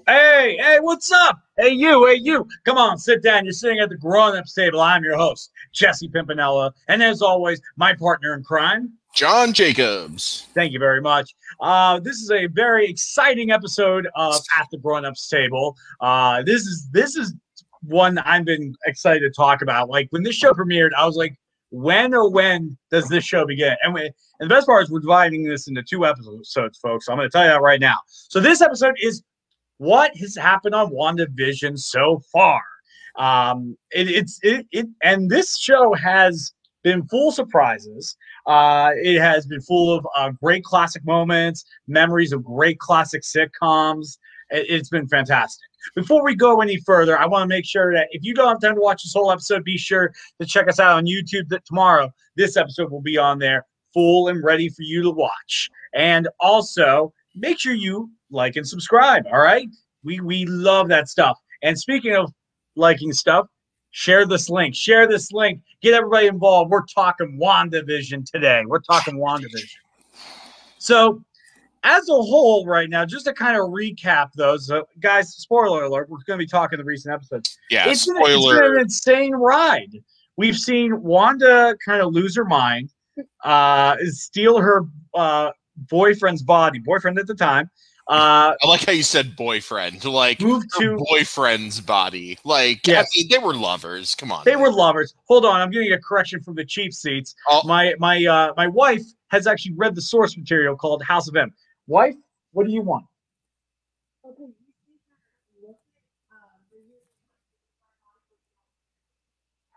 Hey, what's up? Hey, you. Come on, sit down. You're sitting at the grown-ups table. I'm your host, Jesse Pimpinella. And as always, my partner in crime, John Jacobs. Thank you very much. This is a very exciting episode of At the Grown-ups Table. This is one I've been excited to talk about. Like, when this show premiered, I was like, when does this show begin? And the best part is we're dividing this into 2 episodes, folks. So I'm going to tell you that right now. So this episode is what has happened on WandaVision so far. And this show has been full of surprises. It has been full of great classic moments, memories of great classic sitcoms. It's been fantastic. Before we go any further, I want to make sure that if you don't have time to watch this whole episode, be sure to check us out on YouTube. That tomorrow, this episode will be on there, full and ready for you to watch. And also, make sure you like and subscribe. All right, we love that stuff. And speaking of liking stuff, share this link. Get everybody involved. We're talking WandaVision today. So, as a whole, right now, just to kind of recap those, guys, spoiler alert, we're going to be talking the recent episodes. Yeah, it's been an insane ride. We've seen Wanda kind of lose her mind, steal her boyfriend at the time. I like how you said boyfriend, like move to boyfriend's body. Like, yes. I mean, they were lovers. Come on. They were lovers. Hold on, I'm getting a correction from the cheap seats. Oh. My wife has actually read the source material called House of M. Wife, what do you want?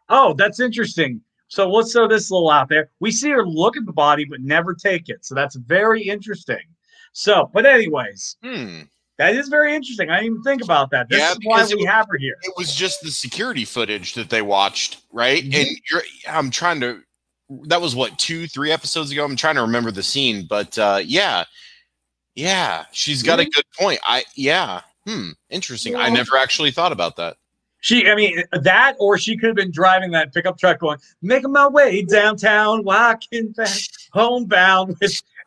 Oh, that's interesting. So let's throw this little out there. We see her look at the body, but never take it. So that's very interesting. So, but anyways, that is very interesting. I didn't even think about that. This is why we have her here. It was just the security footage that they watched, right? Mm-hmm. And that was what, 2-3 episodes ago? I'm trying to remember the scene, but yeah, she's got a good point. Interesting. Well, I never actually thought about that. That, or she could have been driving that pickup truck going, making my way downtown, walking back, homebound.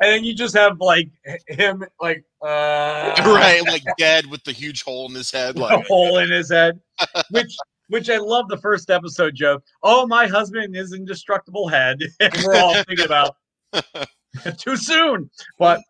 And then you just have, like, him, like, right, like dead with the huge hole in his head. Like, a hole in his head. Which I love the first episode joke. Oh, my husband is indestructible head. And we're all thinking about too soon. But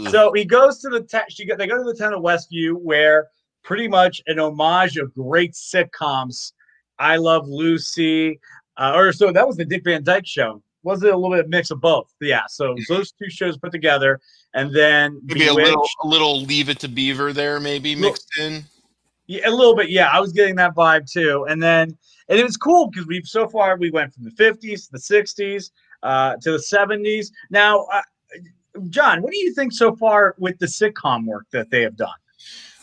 so he goes to they go to the town of Westview, where pretty much an homage of great sitcoms. I Love Lucy, so that was the Dick Van Dyke Show. Was it a little bit of mix of both? Yeah. So those 2 shows put together, and then maybe a little Leave It to Beaver there, maybe mixed in. Yeah, a little bit. Yeah, I was getting that vibe too. And it was cool because we went from the 50s to the 60s to the 70s. Now, John, what do you think so far with the sitcom work that they have done?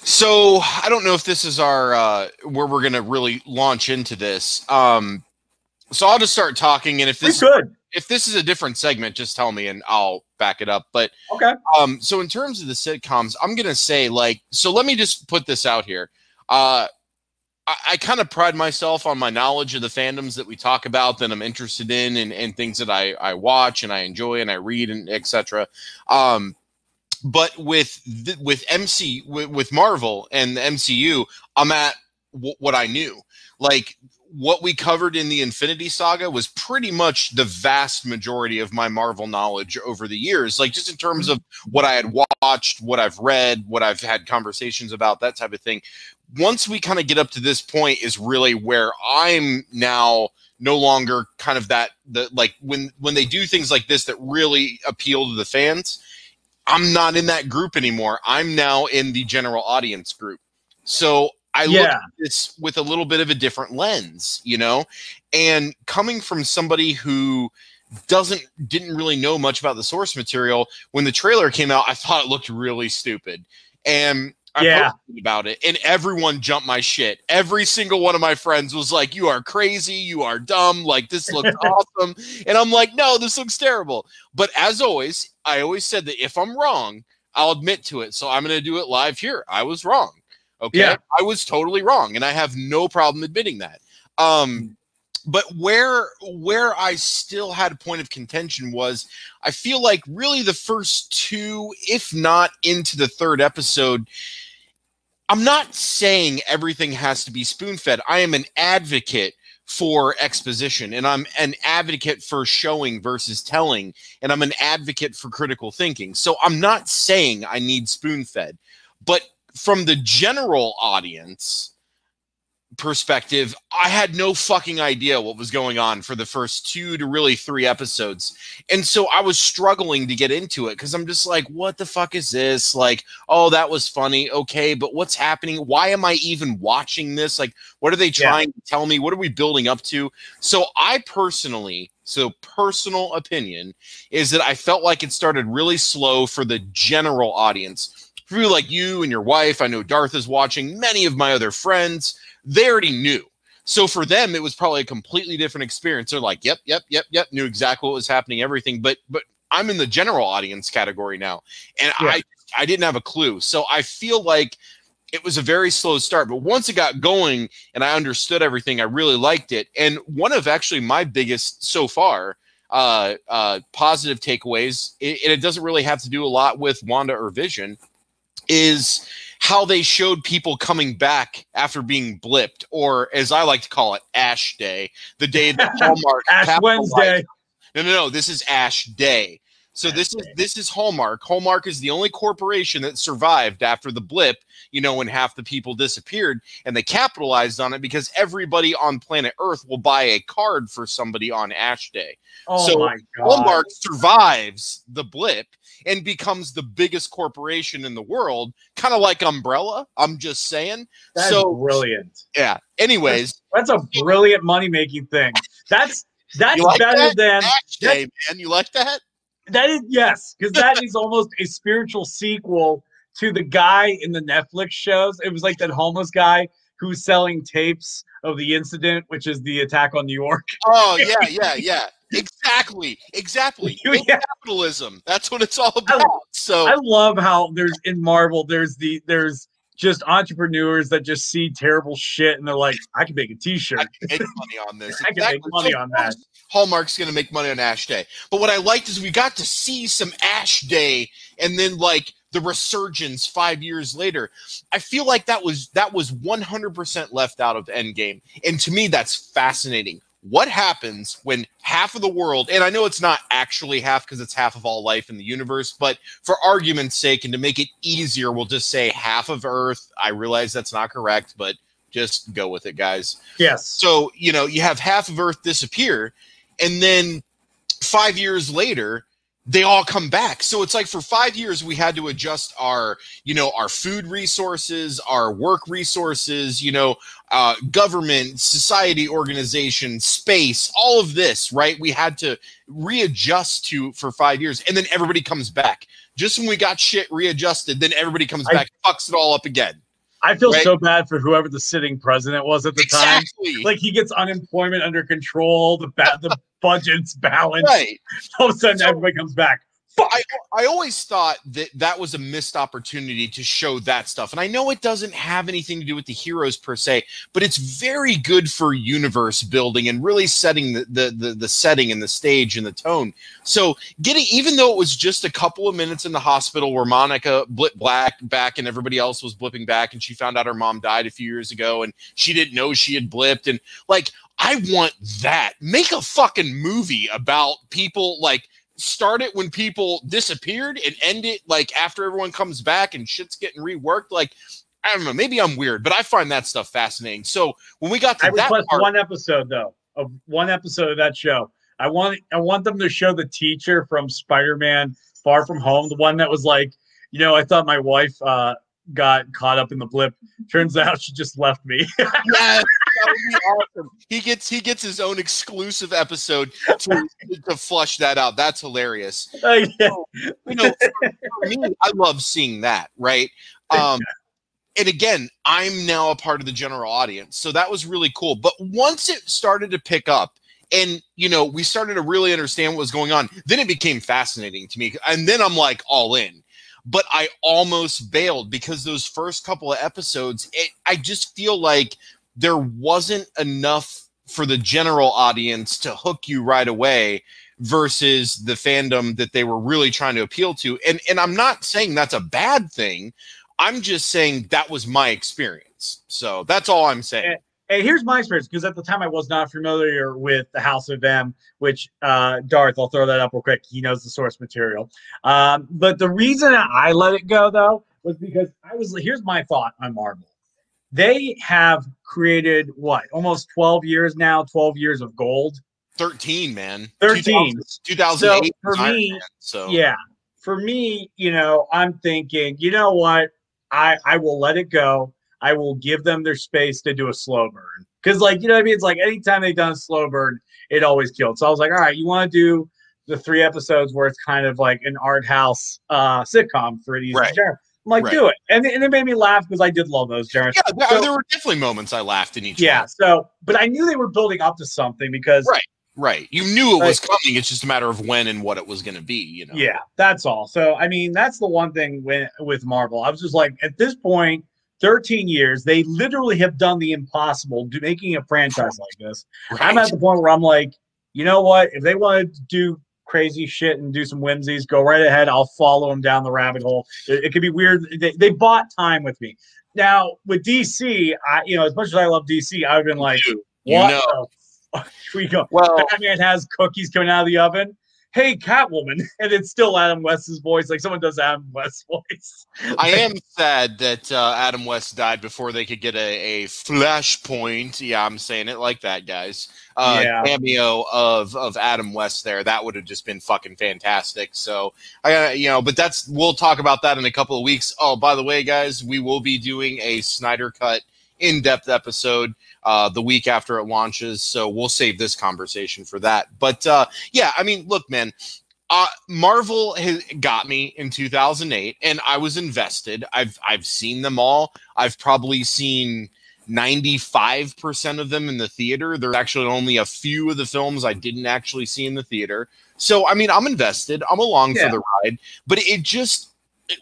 So I don't know if this is our where we're going to really launch into this. So I'll just start talking, and if this is a different segment, just tell me and I'll back it up. But okay. So in terms of the sitcoms, I'm going to say, like, so let me just put this out here. I kind of pride myself on my knowledge of the fandoms that we talk about, that I'm interested in, and things that I watch and I enjoy and I read and etc. But with Marvel and the MCU, I'm at what I knew. Like, what we covered in the Infinity Saga was pretty much the vast majority of my Marvel knowledge over the years. Like, just in terms of what I had watched, what I've read, what I've had conversations about, that type of thing. Once we kind of get up to this point is really where I'm now no longer kind of like when they do things like this that really appeal to the fans, I'm not in that group anymore. I'm now in the general audience group. So I look at this with a little bit of a different lens, and coming from somebody who didn't really know much about the source material, when the trailer came out, I thought it looked really stupid. And I posted about it, and everyone jumped my shit. Every single one of my friends was like, "You are crazy. You are dumb. Like, this looks awesome." And I'm like, "No, this looks terrible." But as always, I always said that if I'm wrong, I'll admit to it. So I'm going to do it live here. I was wrong. Okay. Yeah. I was totally wrong, and I have no problem admitting that. But where I still had a point of contention was, I feel like really the first 2, if not into the 3rd episode, I'm not saying everything has to be spoon-fed. I am an advocate for exposition, and I'm an advocate for showing versus telling, and I'm an advocate for critical thinking. So I'm not saying I need spoon-fed, but from the general audience perspective, I had no fucking idea what was going on for the first 2 to really 3 episodes. And so I was struggling to get into it because I'm just like, what the fuck is this? Like, oh, that was funny. Okay, but what's happening? Why am I even watching this? Like, what are they trying to tell me? What are we building up to? So I personally, personal opinion is that I felt like it started really slow for the general audience. For you, like you and your wife, I know Darth is watching, many of my other friends, they already knew. So for them, it was probably a completely different experience. They're like, yep, knew exactly what was happening, everything. But I'm in the general audience category now, and I didn't have a clue. So I feel like it was a very slow start. But once it got going and I understood everything, I really liked it. And one of actually my biggest so far positive takeaways, and it doesn't really have to do a lot with Wanda or Vision, is how they showed people coming back after being blipped, or as I like to call it, Ash Day, the day that Hallmark Ash Wednesday. No, this is Ash Day. So this is Hallmark. Hallmark is the only corporation that survived after the blip, you know, when half the people disappeared, and they capitalized on it because everybody on planet Earth will buy a card for somebody on Ash Day. Oh my God. Hallmark survives the blip and becomes the biggest corporation in the world, kind of like Umbrella. I'm just saying. That's brilliant. Yeah. Anyways, that's a brilliant money-making thing. That's like better than Ash Day, man. You like that? That is, yes, because that is almost a spiritual sequel to the guy in the Netflix shows. It was like that homeless guy who's selling tapes of the incident, which is the attack on New York. Oh, yeah. Exactly. Yeah. Capitalism. That's what it's all about. So I love how in Marvel, there's just entrepreneurs that just see terrible shit and they're like, I can make a t-shirt. I can make money on this. I can make money on that. Hallmark's going to make money on Ash Day. But what I liked is we got to see some Ash Day and then like the resurgence 5 years later. I feel like that was 100% left out of Endgame. And to me, that's fascinating. What happens when half of the world, and I know it's not actually half because it's half of all life in the universe, but for argument's sake and to make it easier, we'll just say half of Earth. I realize that's not correct, but just go with it, guys. Yes. So, you know, you have half of Earth disappear, and then 5 years later, they all come back. So it's like for 5 years, we had to adjust our food resources, our work resources, government, society organization, space, all of this, right? We had to readjust for 5 years, and then everybody comes back. Just when we got shit readjusted, then everybody comes back, fucks it all up again. I feel so bad for whoever the sitting president was at the time. Like he gets unemployment under control, the budget's balanced. Right. All of a sudden, everybody comes back. I always thought that was a missed opportunity to show that stuff. And I know it doesn't have anything to do with the heroes per se, but it's very good for universe building and really setting the setting and the stage and the tone. So even though it was just a couple of minutes in the hospital where Monica blipped back and everybody else was blipping back, and she found out her mom died a few years ago and she didn't know she had blipped, and like, I want that. Make a fucking movie about people, like, start it when people disappeared and end it like after everyone comes back and shit's getting reworked. Like, I don't know, maybe I'm weird, but I find that stuff fascinating. So when we got to that part, one episode of that show, I want them to show the teacher from Spider-Man Far From Home, the one that was like, I thought my wife got caught up in the blip. Turns out she just left me. Yes, that would be awesome. He gets his own exclusive episode to flush that out. That's hilarious. Yeah. So, for me, I love seeing that, right? And again, I'm now a part of the general audience, so that was really cool. But once it started to pick up, and we started to really understand what was going on, then it became fascinating to me, and then I'm like all in. But I almost bailed because those first couple of episodes, I just feel like there wasn't enough for the general audience to hook you right away versus the fandom that they were really trying to appeal to. And I'm not saying that's a bad thing. I'm just saying that was my experience. So that's all I'm saying. And here's my experience, because at the time I was not familiar with the House of M, which Darth, I'll throw that up real quick. He knows the source material. But the reason I let it go, though, was because here's my thought on Marvel. They have created what, almost 12 years now, 12 years of gold. 13, man. 13. 2008. So for me, yeah, for me, I'm thinking, you know what? I will let it go. I will give them their space to do a slow burn. Because, like, you know what I mean? It's like anytime they've done a slow burn, it always killed. So I was like, all right, you want to do the 3 episodes where it's kind of like an art house sitcom for these. Right. I'm like, do it. And it made me laugh because I did love those, Jared. Yeah, there were definitely moments I laughed in each one. Yeah, but I knew they were building up to something because... Right. You knew it was coming. It's just a matter of when and what it was going to be, Yeah, that's all. So, I mean, that's the one thing with Marvel. I was just like, at this point, 13 years, they literally have done the impossible, making a franchise like this. Right. I'm at the point where I'm like, you know what? If they want to do crazy shit and do some whimsies, go right ahead. I'll follow them down the rabbit hole. It could be weird. They bought time with me. Now, with DC, as much as I love DC, I've been like, what? We go. Well, Batman has cookies coming out of the oven. Hey, Catwoman, and it's still Adam West's voice. Like someone does Adam West's voice. I am sad that Adam West died before they could get a flashpoint. Yeah, I'm saying it like that, guys. Cameo of Adam West there. That would have just been fucking fantastic. So but we'll talk about that in a couple of weeks. Oh, by the way, guys, we will be doing a Snyder Cut in-depth episode the week after it launches, so we'll save this conversation for that. But yeah, I mean, look, man, Marvel has got me in 2008, and I was invested. I've seen them all. I've probably seen 95% of them in the theater. There's actually only a few of the films I didn't actually see in the theater. So I mean, I'm invested. I'm along for the ride, but it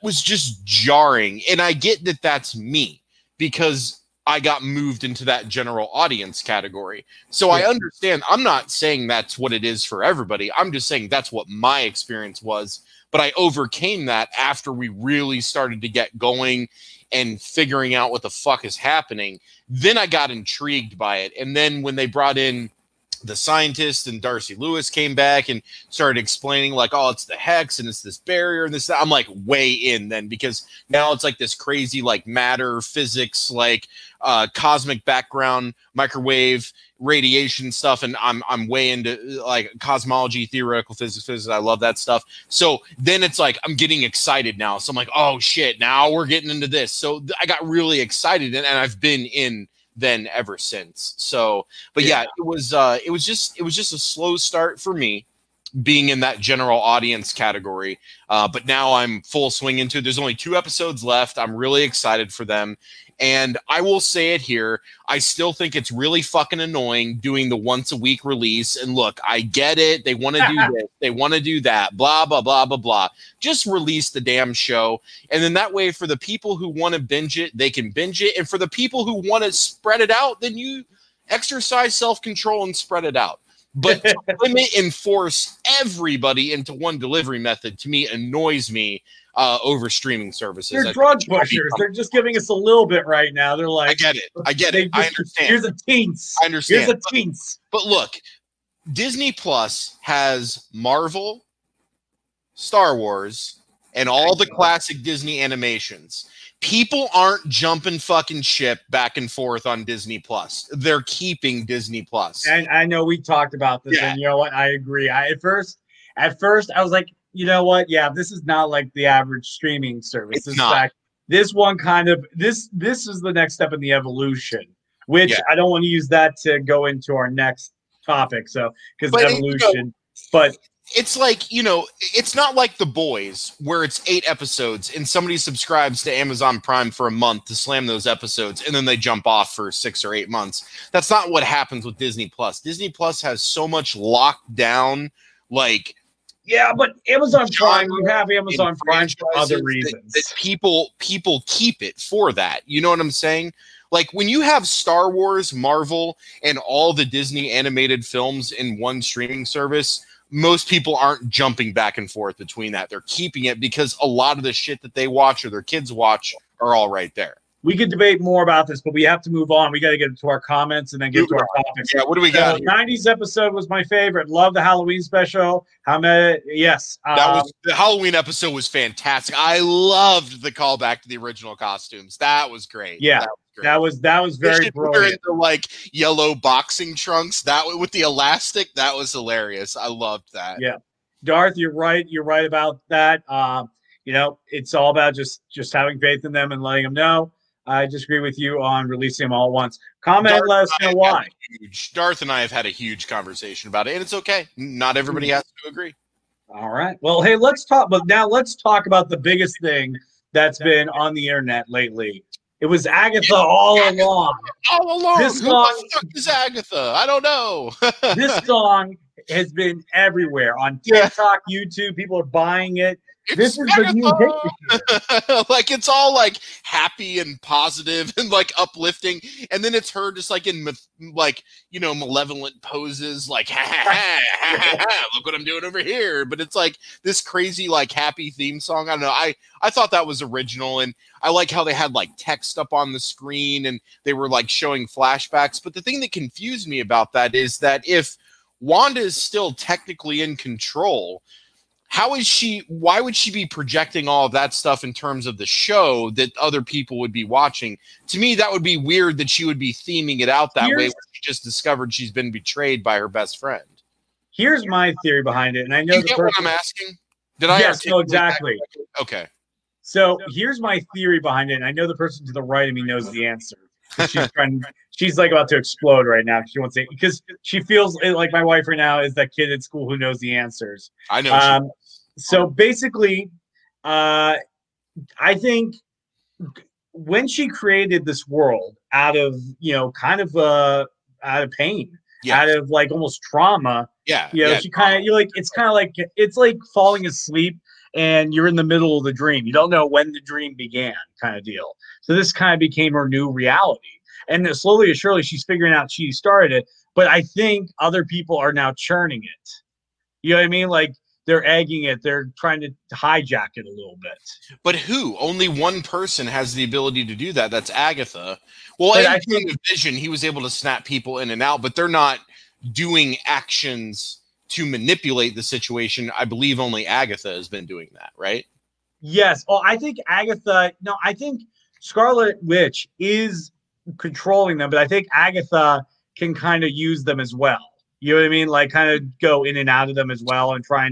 was just jarring, and I get that that's me because I got moved into that general audience category. So I understand. I'm not saying that's what it is for everybody. I'm just saying that's what my experience was. But I overcame that after we really started to get going and figuring out what the fuck is happening. Then I got intrigued by it. And then when they brought in the scientist and Darcy Lewis came back and started explaining like, oh, it's the hex and it's this barrier and this, I'm like way in then, because now it's like this crazy, like matter physics, like cosmic background, microwave radiation stuff. And I'm way into like cosmology, theoretical physics. I love that stuff. So then it's like, I'm getting excited now. So I'm like, oh shit, now we're getting into this. So I got really excited and I've been in then ever since. So, but yeah, it was just a slow start for me being in that general audience category. But now I'm full swing into it. There's only 2 episodes left. I'm really excited for them. And I will say it here, I still think it's really fucking annoying doing the once a week release. And look, I get it. They want to do this. They want to do that. Blah, blah, blah, blah, blah. Just release the damn show. And then that way, for the people who want to binge it, they can binge it. And for the people who want to spread it out, then you exercise self-control and spread it out. But to limit and force everybody into one delivery method, to me, annoys me. Over streaming services. They're drug pushers. They're just giving us a little bit right now. They're like, I get it. I understand. Here's a teens. I understand. Here's a teens. But look, Disney Plus has Marvel, Star Wars, and all the classic Disney animations. People aren't jumping fucking ship back and forth on Disney Plus. They're keeping Disney Plus. And I know we talked about this, and you know what? I agree. At first, I was like, you know what? Yeah, this is not like the average streaming service. It's not. This one kind of this is the next step in the evolution, which I don't want to use that to go into our next topic. So because evolution, but it's like, it's not like The Boys where it's 8 episodes and somebody subscribes to Amazon Prime for a month to slam those episodes and then they jump off for 6 or 8 months. That's not what happens with Disney Plus. Disney Plus has so much locked down, like. Yeah, but Amazon Prime, you have Amazon Prime for other reasons. That people keep it for that. You know what I'm saying? Like when you have Star Wars, Marvel, and all the Disney animated films in one streaming service, most people aren't jumping back and forth between that. They're keeping it because a lot of the shit that they watch or their kids watch are all right there. We could debate more about this, but we have to move on. We got to get to our comments and then get to our topics. Yeah, what do we got? 90s episode was my favorite. Love the Halloween special. How many? Yes. The Halloween episode was fantastic. I loved the callback to the original costumes. That was great. Yeah. That was very brilliant. The like yellow boxing trunks. That with the elastic, that was hilarious. I loved that. Yeah. Darth, you're right. You're right about that. You know, it's all about just having faith in them and letting them know. I disagree with you on releasing them all at once. Comment and let us know why. Darth and I have had a huge conversation about it, and it's okay. Not everybody has to agree. All right. Well, hey, let's talk. But now let's talk about the biggest thing that's been on the internet lately. It was Agatha all along. All along. This Who the fuck is Agatha? I don't know. This song has been everywhere on TikTok, YouTube. People are buying it. This is the new hit. Like it's all like happy and positive and like uplifting, and then it's her just like in like, you know, malevolent poses, like ha ha ha ha ha, look what I'm doing over here. But it's like this crazy like happy theme song. I don't know. I thought that was original, and I like how they had like text up on the screen and they were like showing flashbacks. But the thing that confused me about that is that if Wanda is still technically in control, how is she? Why would she be projecting all of that stuff in terms of the show that other people would be watching? To me, that would be weird that she would be theming it out that way when she just discovered she's been betrayed by her best friend. Here's my theory behind it, and I know you get what I'm asking. Did I? Yes, no, exactly. Okay. So here's my theory behind it, and I know the person to the right of me knows the answer. She's trying. She's like about to explode right now. She wants to, because she feels like my wife right now is that kid at school who knows the answers. I know. So basically, I think when she created this world out of, you know, kind of out of pain, out of like almost trauma. Yeah. You know, she kind of, you're like, it's kind of like, it's like falling asleep and you're in the middle of the dream. You don't know when the dream began, kind of deal. So this kind of became her new reality. And slowly or surely, she's figuring out she started it. But I think other people are now churning it. You know what I mean? Like, they're egging it. They're trying to hijack it a little bit. But who? Only one person has the ability to do that. That's Agatha. Well, in Vision, he was able to snap people in and out, but they're not doing actions to manipulate the situation. I believe only Agatha has been doing that, right? Yes. Oh, I think Agatha. No, I think Scarlet Witch is controlling them, but I think Agatha can kind of use them as well. You know what I mean? Like kind of go in and out of them as well and try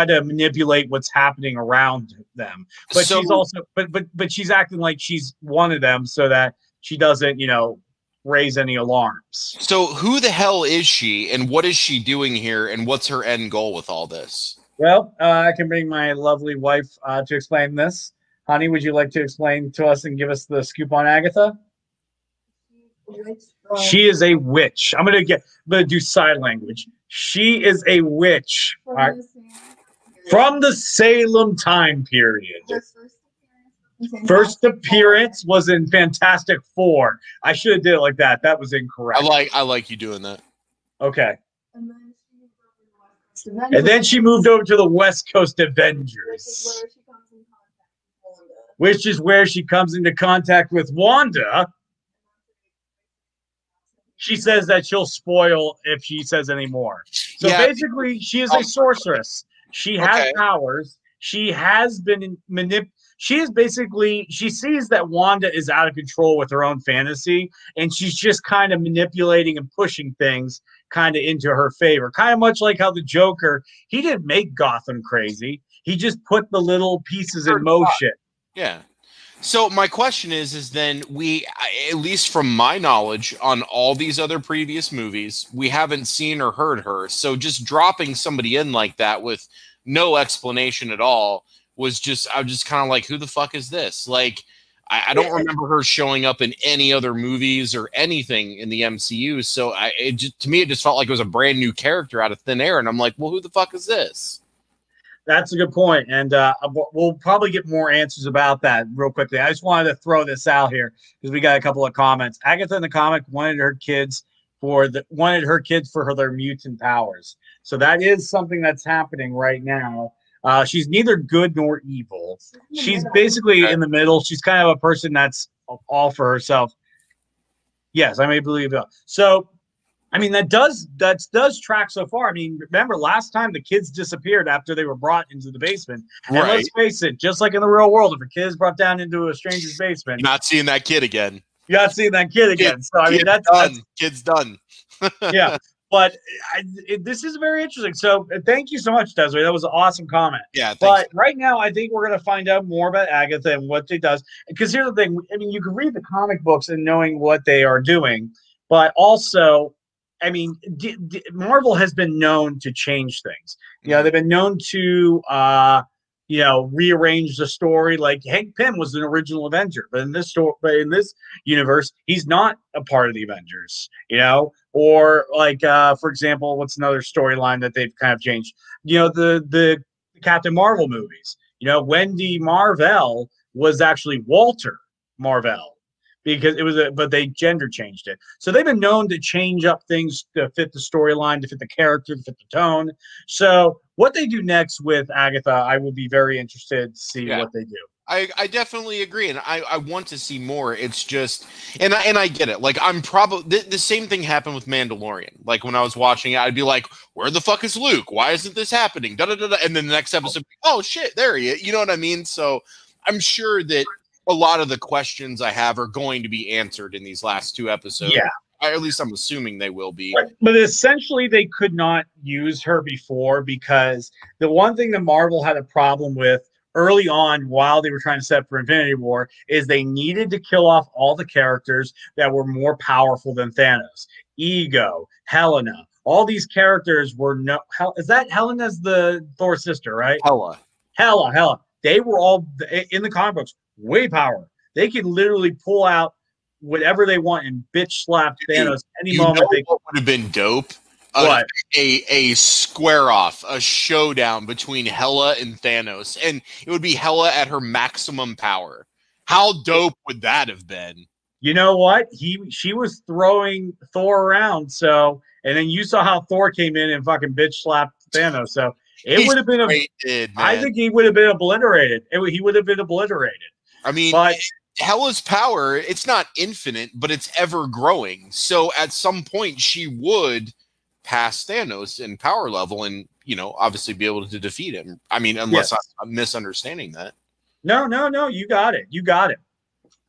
to manipulate what's happening around them. But so, she's also but she's acting like she's one of them so that she doesn't, you know, raise any alarms. So who the hell is she and what is she doing here and what's her end goal with all this? Well, I can bring my lovely wife to explain this. Honey, would you like to explain to us and give us the scoop on Agatha? She is a witch. I'm gonna do sign language. She is a witch from the Salem time period. First appearance was in Fantastic Four. I should have did it like that. That was incorrect. I like you doing that. Okay. And then she moved over to the West Coast Avengers, which is where she comes into contact with Wanda. She says that she'll spoil if she says any more. So basically, she is a sorceress. She has powers. She has been she sees that Wanda is out of control with her own fantasy, and she's just kind of manipulating and pushing things kind of into her favor. Kind of much like how the Joker, he didn't make Gotham crazy. He just put the little pieces in motion. Yeah. So my question is then at least from my knowledge on all these other previous movies, we haven't seen or heard her. So just dropping somebody in like that with no explanation at all I was just kind of like, who the fuck is this? Like, I don't remember her showing up in any other movies or anything in the MCU. So to me, it just felt like it was a brand new character out of thin air. And I'm like, well, who the fuck is this? That's a good point, and we'll probably get more answers about that real quickly. I just wanted to throw this out here because we got a couple of comments. Agatha in the comic wanted her kids for their mutant powers, so that is something that's happening right now. She's neither good nor evil. She's basically in the middle. She's kind of a person that's all for herself. Yes, I may believe it. So, I mean, that does track so far. I mean, remember last time the kids disappeared after they were brought into the basement. And let's face it, just like in the real world, if a kid is brought down into a stranger's basement, you're not seeing that kid again. You're not seeing that kid again. So I mean, that's done. Kid's done. Yeah. But this is very interesting. So thank you so much, Desiree. That was an awesome comment. Yeah. But right now, I think we're going to find out more about Agatha and what she does. Because here's the thing. I mean, you can read the comic books and knowing what they are doing. But also, I mean, Marvel has been known to change things. You know, they've been known to, you know, rearrange the story. Like Hank Pym was an original Avenger, but in this universe, he's not a part of the Avengers. You know, or like for example, what's another storyline that they've kind of changed? You know, the Captain Marvel movies. You know, Wendy Marvel was actually Walter Marvel. Because it was but they gender changed it. So they've been known to change up things to fit the storyline, to fit the character, to fit the tone. So what they do next with Agatha, I will be very interested to see what they do. I definitely agree, and I want to see more. It's just, and I get it. Like I'm probably the same thing happened with Mandalorian. Like when I was watching it, I'd be like, "Where the fuck is Luke? Why isn't this happening?" Da da da. And then the next episode, oh shit, there he is. You know what I mean? So I'm sure that a lot of the questions I have are going to be answered in these last 2 episodes. Yeah. At least I'm assuming they will be. But essentially, they could not use her before because the one thing that Marvel had a problem with early on while they were trying to set up for Infinity War is they needed to kill off all the characters that were more powerful than Thanos. Ego, Helena, all these characters were is that Helena's the Thor's sister, right? Hela. They were all in the comic books way power. They could literally pull out whatever they want and bitch slap Thanos any moment. What would have been dope? What? A square off, a showdown between Hela and Thanos, and it would be Hela at her maximum power. How dope would that have been? You know what? She was throwing Thor around, so and then you saw how Thor came in and fucking bitch slapped Thanos. So it would have been I think he would have been obliterated. He would have been obliterated. I mean, Hela's power, it's not infinite, but it's ever growing. So at some point, she would pass Thanos in power level and, you know, obviously be able to defeat him. I mean, unless I'm misunderstanding that. No, you got it. You got it.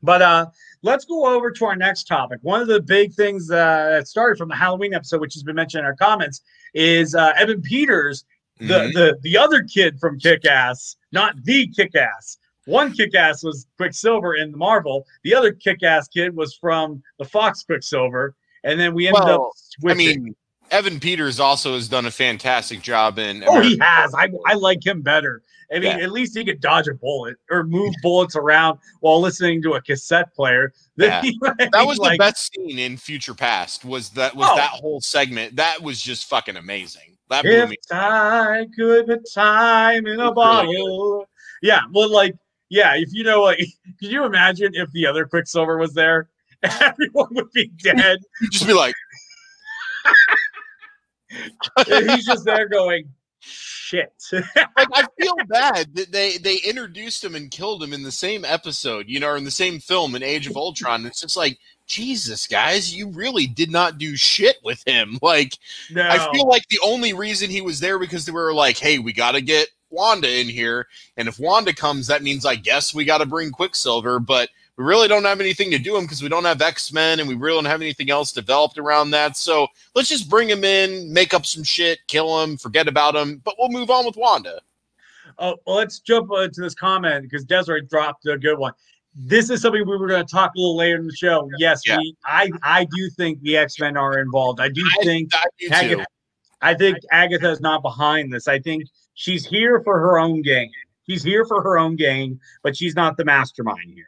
But let's go over to our next topic. One of the big things that started from the Halloween episode, which has been mentioned in our comments, is Evan Peters, the other kid from Kick-Ass, not the Kick-Ass. One Kick-Ass was Quicksilver in the Marvel. The other Kick-Ass kid was from the Fox Quicksilver. And then we ended up switching. I mean, Evan Peters also has done a fantastic job in America. Oh, he has. I like him better. I mean, at least he could dodge a bullet or move bullets around while listening to a cassette player. That was the best scene in Future Past. That whole segment. That was just fucking amazing. That blew me. I could put time in a bottle. Yeah, well, like, yeah, if you know, like, could you imagine if the other Quicksilver was there? Everyone would be dead. You'd just be like, and he's just there going, shit. Like, I feel bad that they introduced him and killed him in the same episode, you know, or in the same film in Age of Ultron. It's just like, Jesus, guys, you really did not do shit with him. Like, no. I feel like the only reason he was there because they were like, hey, we got to get Wanda in here. And if Wanda comes, that means, I guess, we got to bring Quicksilver. But we really don't have anything to do him because we don't have X-Men and we really don't have anything else developed around that. So let's just bring him in, make up some shit, kill him, forget about him. But we'll move on with Wanda. Oh, well, let's jump into this comment because Desiree dropped a good one. This is something we were going to talk a little later in the show. Yes, I do think the X-Men are involved. I think Agatha is not behind this. I think she's here for her own gain. She's here for her own gain, but she's not the mastermind here.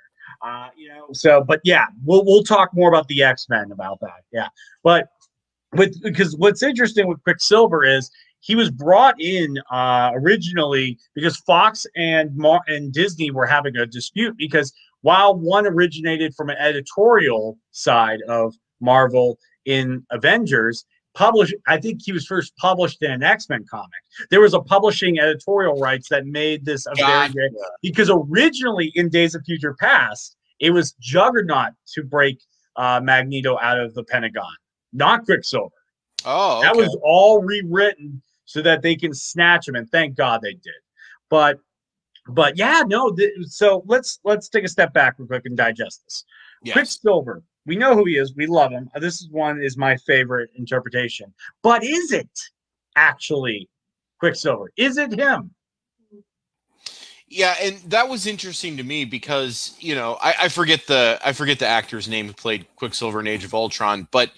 You know, so, but yeah, we'll talk more about the X-Men about that. Yeah, but because what's interesting with Quicksilver is he was brought in originally because Fox and Disney were having a dispute because while one originated from an editorial side of Marvel in Avengers, published. I think he was first published in an X-Men comic. There was a publishing editorial rights that made this a very good, because originally in Days of Future Past, it was Juggernaut to break Magneto out of the Pentagon, not Quicksilver. Oh, okay. That was all rewritten so that they can snatch him, and thank God they did. But yeah, no. So let's take a step back real quick and digest this. Yes. Quicksilver. We know who he is. We love him. This is my favorite interpretation. But is it actually Quicksilver? Is it him? Yeah, and that was interesting to me because, you know, I forget the actor's name who played Quicksilver in Age of Ultron, but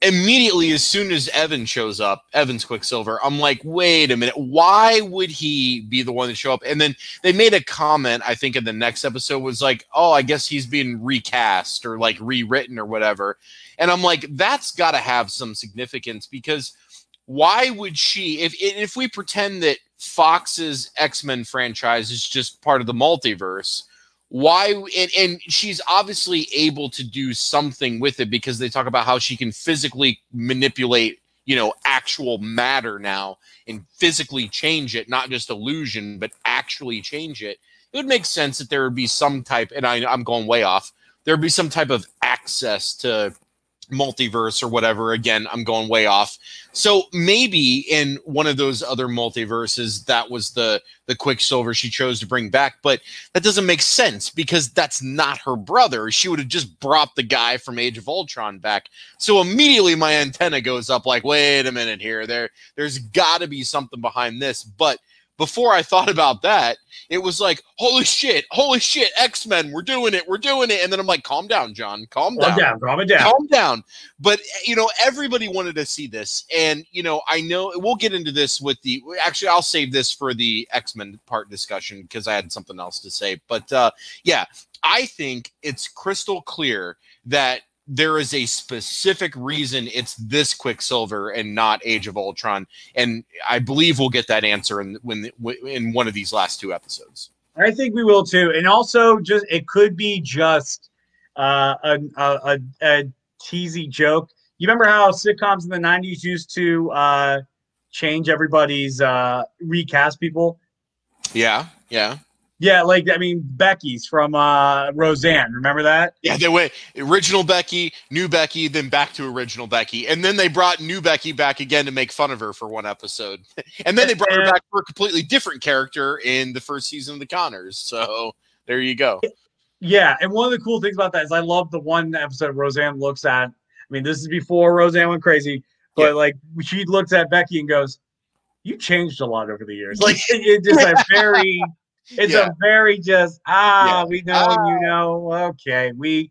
immediately as soon as Evan's Quicksilver, I'm like, wait a minute, why would he be the one to show up? And then they made a comment, I think in the next episode, was like, oh, I guess he's being recast or like rewritten or whatever. And I'm like, that's got to have some significance, because why would she, if we pretend that Fox's X-Men franchise is just part of the multiverse, why, and she's obviously able to do something with it, because they talk about how she can physically manipulate, you know, actual matter now and physically change it, not just illusion, but actually change it. It would make sense that there would be some type, and I'm going way off, there would be some type of access to multiverse or whatever. Again, I'm going way off. So maybe in one of those other multiverses, that was the Quicksilver she chose to bring back, but that doesn't make sense because that's not her brother. She would have just brought the guy from Age of Ultron back. So immediately my antenna goes up like, wait a minute here, there's got to be something behind this. But before I thought about that, it was like, holy shit, X-Men, we're doing it. And then I'm like, calm down, John, calm down. But, you know, everybody wanted to see this. And, you know, I know we'll get into this actually, I'll save this for the X-Men part discussion because I had something else to say. But, yeah, I think it's crystal clear that there is a specific reason it's this Quicksilver and not Age of Ultron, and I believe we'll get that answer in one of these last two episodes. I think we will too, and also just it could be just a cheesy joke. You remember how sitcoms in the '90s used to change everybody's recast people? Yeah. Yeah, like, I mean, Becky's from Roseanne. Remember that? Yeah, they went original Becky, new Becky, then back to original Becky. And then they brought new Becky back again to make fun of her for one episode. And then they brought her back for a completely different character in the first season of The Connors. So there you go. Yeah, and one of the cool things about that is I love the one episode Roseanne looks at. I mean, this is before Roseanne went crazy. But, like, she looks at Becky and goes, you changed a lot over the years. Like, it's just a very... It's a very just, we know, you know, okay, we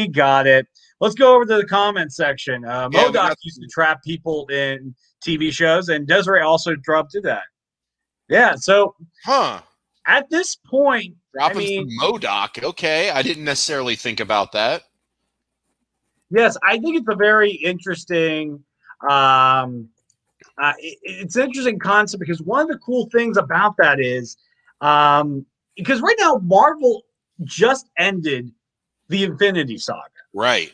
got it. Let's go over to the comment section. MODOK used to trap people in TV shows, and Desiree also dropped to that. Yeah, so at this point, dropping from MODOK, okay, I didn't necessarily think about that. Yes, I think it's a very interesting it's an interesting concept, because one of the cool things about that is because right now Marvel just ended the Infinity Saga. Right.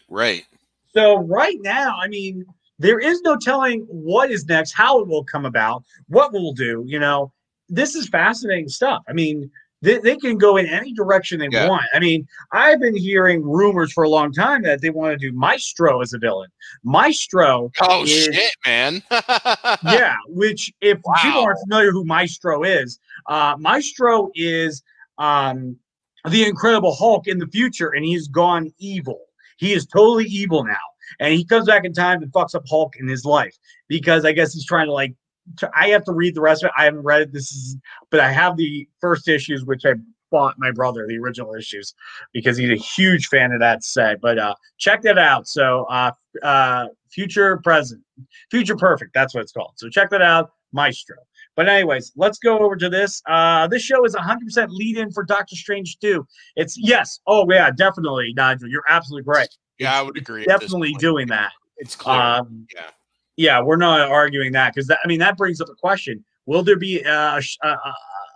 So right now, I mean, there is no telling what is next, how it will come about, what we'll do. You know, this is fascinating stuff. I mean, they can go in any direction they want. I mean, I've been hearing rumors for a long time that they want to do Maestro as a villain. Maestro. Oh, shit, man. Yeah, which if people aren't familiar who Maestro is the Incredible Hulk in the future, and he's gone evil. He is totally evil now. And he comes back in time and fucks up Hulk in his life because I guess he's trying to I have to read the rest of it. I haven't read it. But I have the first issues, which I bought my brother, the original issues, because he's a huge fan of that set. But check that out. So Future Perfect, that's what it's called. So check that out, Maestro. But anyways, let's go over to this. This show is 100% lead-in for Doctor Strange 2. It's yes. Oh yeah, definitely, Nigel. You're absolutely right. Yeah, I would agree. Definitely doing that. It's clear. Yeah, we're not arguing that because that brings up a question: will there be a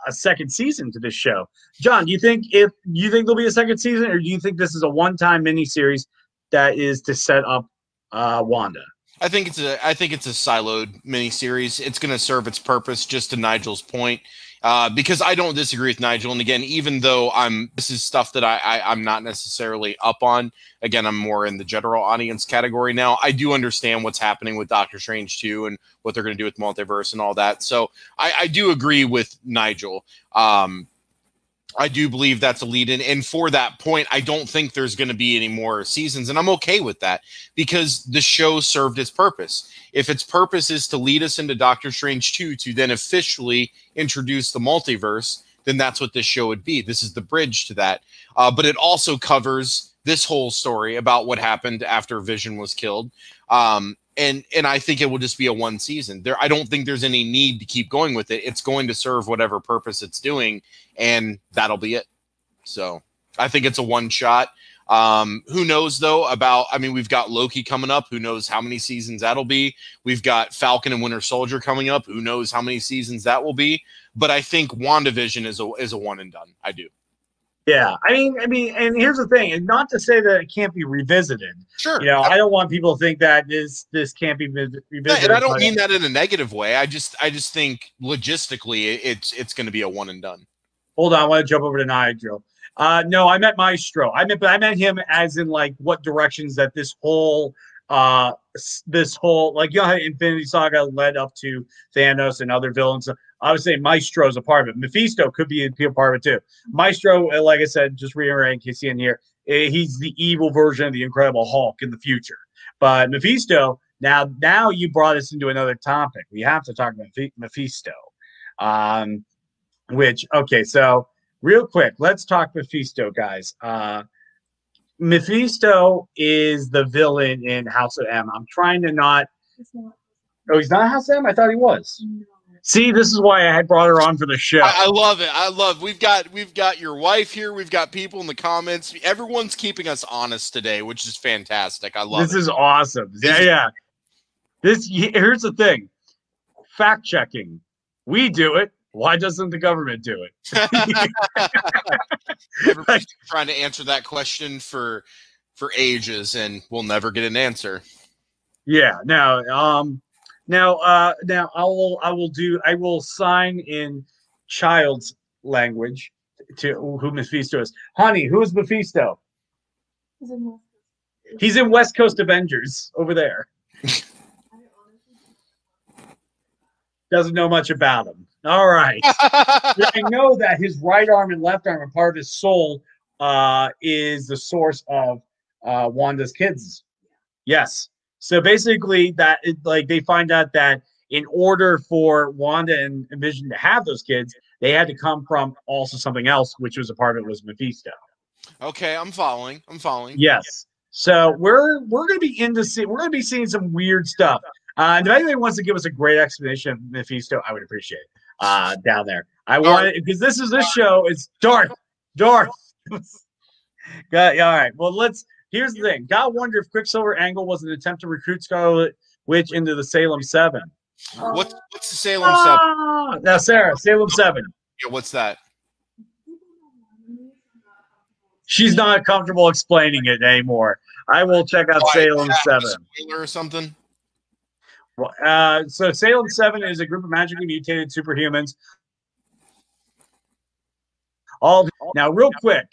second season to this show? John, do you think there'll be a second season, or do you think this is a one-time miniseries that is to set up Wanda? I think it's a siloed miniseries. It's going to serve its purpose. Just to Nigel's point, because I don't disagree with Nigel. And again, even though this is stuff that I'm not necessarily up on. Again, I'm more in the general audience category now. I do understand what's happening with Doctor Strange 2 and what they're going to do with multiverse and all that. So I do agree with Nigel. I do believe that's a lead-in. And for that point, I don't think there's going to be any more seasons. And I'm okay with that because the show served its purpose. If its purpose is to lead us into Doctor Strange 2 to then officially introduce the multiverse, then that's what this show would be. This is the bridge to that. But it also covers this whole story about what happened after Vision was killed. And I think it will just be a one season. I don't think there's any need to keep going with it. It's going to serve whatever purpose it's doing, and that'll be it. So I think it's a one shot. Who knows though we've got Loki coming up. Who knows how many seasons that'll be? We've got Falcon and Winter Soldier coming up. Who knows how many seasons that will be? But I think WandaVision is a one and done. I do. Yeah, I mean, and here's the thing, and not to say that it can't be revisited. Sure, I don't want people to think that this can't be revisited. Yeah, and I don't mean that in a negative way. I just think logistically, it's going to be a one and done. Hold on, I want to jump over to Nigel. No, I meant Maestro. I meant him as in like what directions that this whole how Infinity Saga led up to Thanos and other villains. I would say Maestro is a part of it. Mephisto could be a part of it too. Maestro, like I said, just reiterating in case you didn't hear, he's the evil version of the Incredible Hulk in the future. But Mephisto, now you brought us into another topic. We have to talk about Mephisto. So real quick, let's talk Mephisto, guys. Mephisto is the villain in House of M. I'm trying to not. Oh, he's not House of M? I thought he was. No. See, this is why I had brought her on for the show. I love it. We've got your wife here. We've got people in the comments. Everyone's keeping us honest today, which is fantastic. I love it. This is awesome. Yeah. Here's the thing. Fact checking. We do it. Why doesn't the government do it? Everybody's trying to answer that question for ages, and we'll never get an answer. Yeah. Now I will sign in child's language to who Mephisto is. Honey, who is Mephisto? He's in West Coast Avengers over there. Doesn't know much about him. All right. I know that his right arm and left arm are part of his soul is the source of Wanda's kids. Yes. So basically, they find out that in order for Wanda and Vision to have those kids, they had to come from also something else, which was a part of it was Mephisto. Okay, I'm following. Yes. So we're going to be seeing some weird stuff. And if anybody wants to give us a great explanation of Mephisto, I would appreciate it down there. I want it because this show is Darth. All right. Well, here's the thing. Gotta wonder if Quicksilver angle was an attempt to recruit Scarlet Witch into the Salem 7. What's the Salem 7? Now, Sarah, Salem 7. Yeah, what's that? She's not comfortable explaining it anymore. I will check out Salem 7. Spoiler or something? So Salem 7 is a group of magically mutated superhumans. Now, real quick,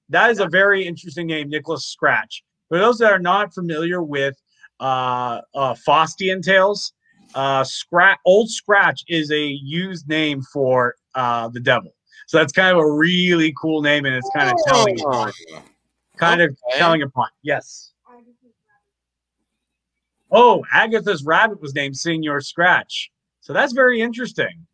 that is a very interesting name, Nicholas Scratch. For those that are not familiar with Faustian tales, Old Scratch is a used name for the devil. So that's kind of a really cool name, and it's kind of telling a point. Yes. Oh, Agatha's rabbit was named Senior Scratch. So that's very interesting.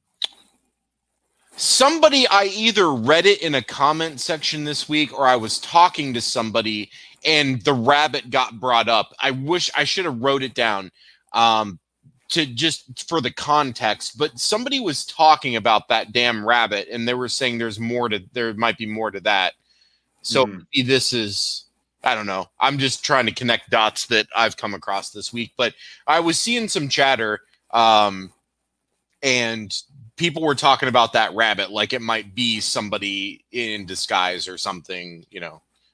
Somebody, I either read it in a comment section this week or I was talking to somebody and the rabbit got brought up. I wish I should have wrote it down to just for the context, but somebody was talking about that damn rabbit and they were saying there might be more to that. So maybe this is, I don't know. I'm just trying to connect dots that I've come across this week, but I was seeing some chatter and people were talking about that rabbit like it might be somebody in disguise or something.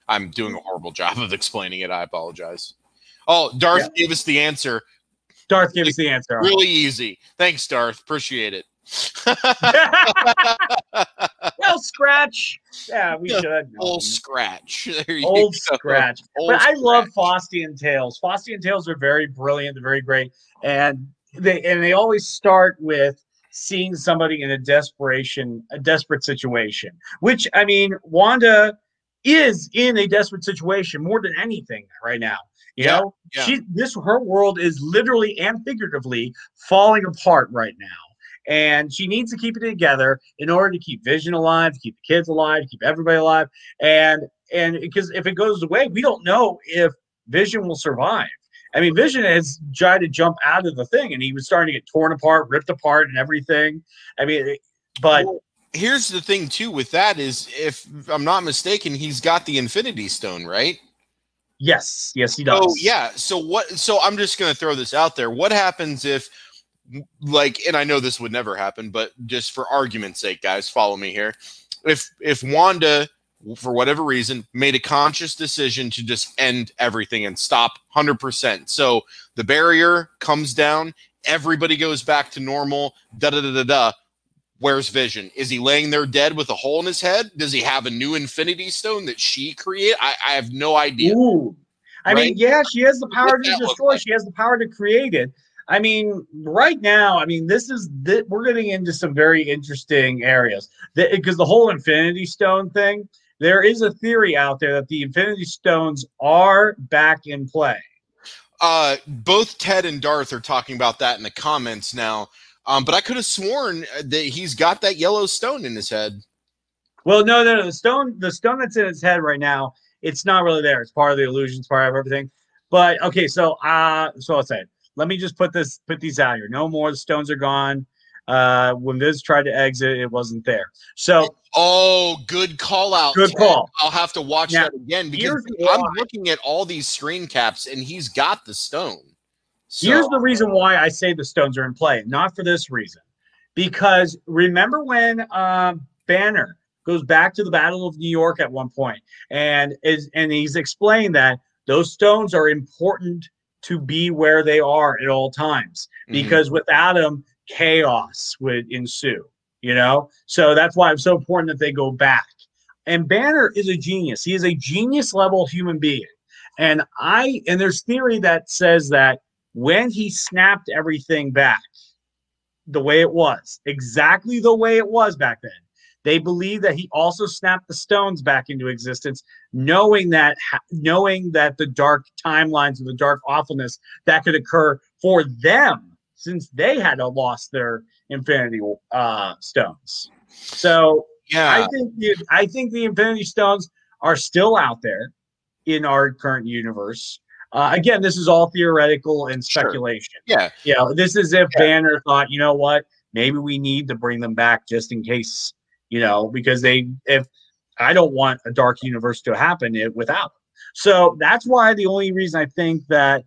I'm doing a horrible job of explaining it. I apologize. Oh, Darth gave us the answer. Darth gave us the answer. Really easy. Thanks, Darth. Appreciate it. Well, Scratch. Yeah, we should. Old Scratch. There you Old go. Scratch. Old But I Scratch. love Frosty and Tails. Frosty and Tails are very brilliant. They're very great. And they always start with seeing somebody in a desperate situation, which, I mean, Wanda is in a desperate situation more than anything right now. You know, her world is literally and figuratively falling apart right now. And she needs to keep it together in order to keep Vision alive, to keep the kids alive, to keep everybody alive. And because if it goes away, we don't know if Vision will survive. I mean, Vision has tried to jump out of the thing, and he was starting to get torn apart, ripped apart, and everything. I mean, but here's the thing too with that is, if I'm not mistaken, he's got the Infinity Stone, right? Yes, he does. Oh yeah. So I'm just gonna throw this out there. What happens if, like, and I know this would never happen, but just for argument's sake, guys, follow me here. If Wanda, for whatever reason, made a conscious decision to just end everything and stop 100%. So the barrier comes down, everybody goes back to normal, where's Vision? Is he laying there dead with a hole in his head? Does he have a new Infinity Stone that she created? I have no idea. Ooh. I mean, yeah, she has the power to destroy. Like? She has the power to create it. I mean, right now, I mean, we're getting into some very interesting areas because the whole Infinity Stone thing, there is a theory out there that the Infinity Stones are back in play. Both Ted and Darth are talking about that in the comments now. But I could have sworn that he's got that yellow stone in his head. Well, no. The stone that's in his head right now, it's not really there. It's part of the illusion. It's part of everything. But okay, so I'll say it. Let me just put these out here. No more. The stones are gone. When Viz tried to exit, it wasn't there. So, good call out. Good call. I'll have to watch that again because I'm looking at all these screen caps and he's got the stone. So, here's the reason why I say the stones are in play. Not for this reason, because remember when Banner goes back to the Battle of New York at one point, and he's explained that those stones are important to be where they are at all times, because without them, chaos would ensue, you know? So that's why it's so important that they go back. And Banner is a genius. He is a genius level human being. And there's theory that says that when he snapped everything back the way it was, exactly the way it was back then, they believe that he also snapped the stones back into existence, knowing that the dark timelines and the dark awfulness that could occur for them, since they had lost their Infinity Stones. So yeah, I think the Infinity Stones are still out there in our current universe. Again, this is all theoretical and speculation. Sure. Yeah, this is if Banner thought, you know what, maybe we need to bring them back just in case. You know, because if I don't want a dark universe to happen without them. So that's why the only reason I think that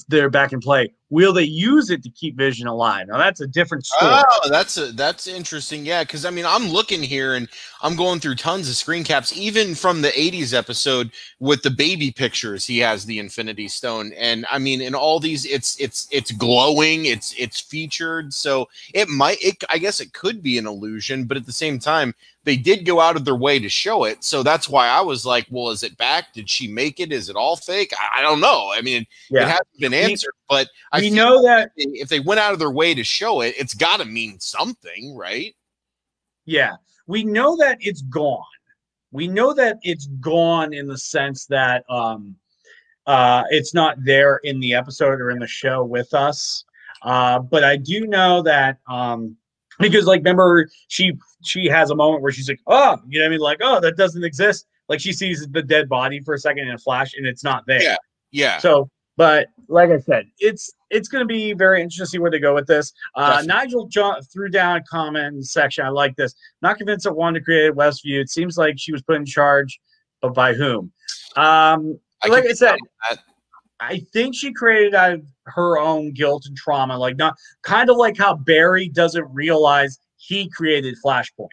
they're back in play. Will they use it to keep Vision alive? Now that's a different story. Oh, that's interesting. Yeah, because I mean, I'm looking here and I'm going through tons of screen caps, even from the '80s episode with the baby pictures. He has the Infinity Stone, and I mean, in all these, it's glowing. It's featured, so I guess it could be an illusion, but at the same time, they did go out of their way to show it. So that's why I was like, well, is it back? Did she make it? Is it all fake? I don't know. I mean, it hasn't been answered, but we know that if they went out of their way to show it, it's got to mean something, right? Yeah, we know that it's gone. We know that it's gone in the sense that it's not there in the episode or in the show with us. But I do know that because, like, remember, she has a moment where she's like, oh, you know what I mean? Like, oh, that doesn't exist. Like, she sees the dead body for a second in a flash, and it's not there. Yeah. So, but like I said, it's going to be very interesting to see where they go with this. Nigel threw down a comment section. I like this. Not convinced that Wanda created Westview. It seems like she was put in charge, but by whom? Like I said, I think she created out of her own guilt and trauma, like not kind of like how Barry doesn't realize he created Flashpoint.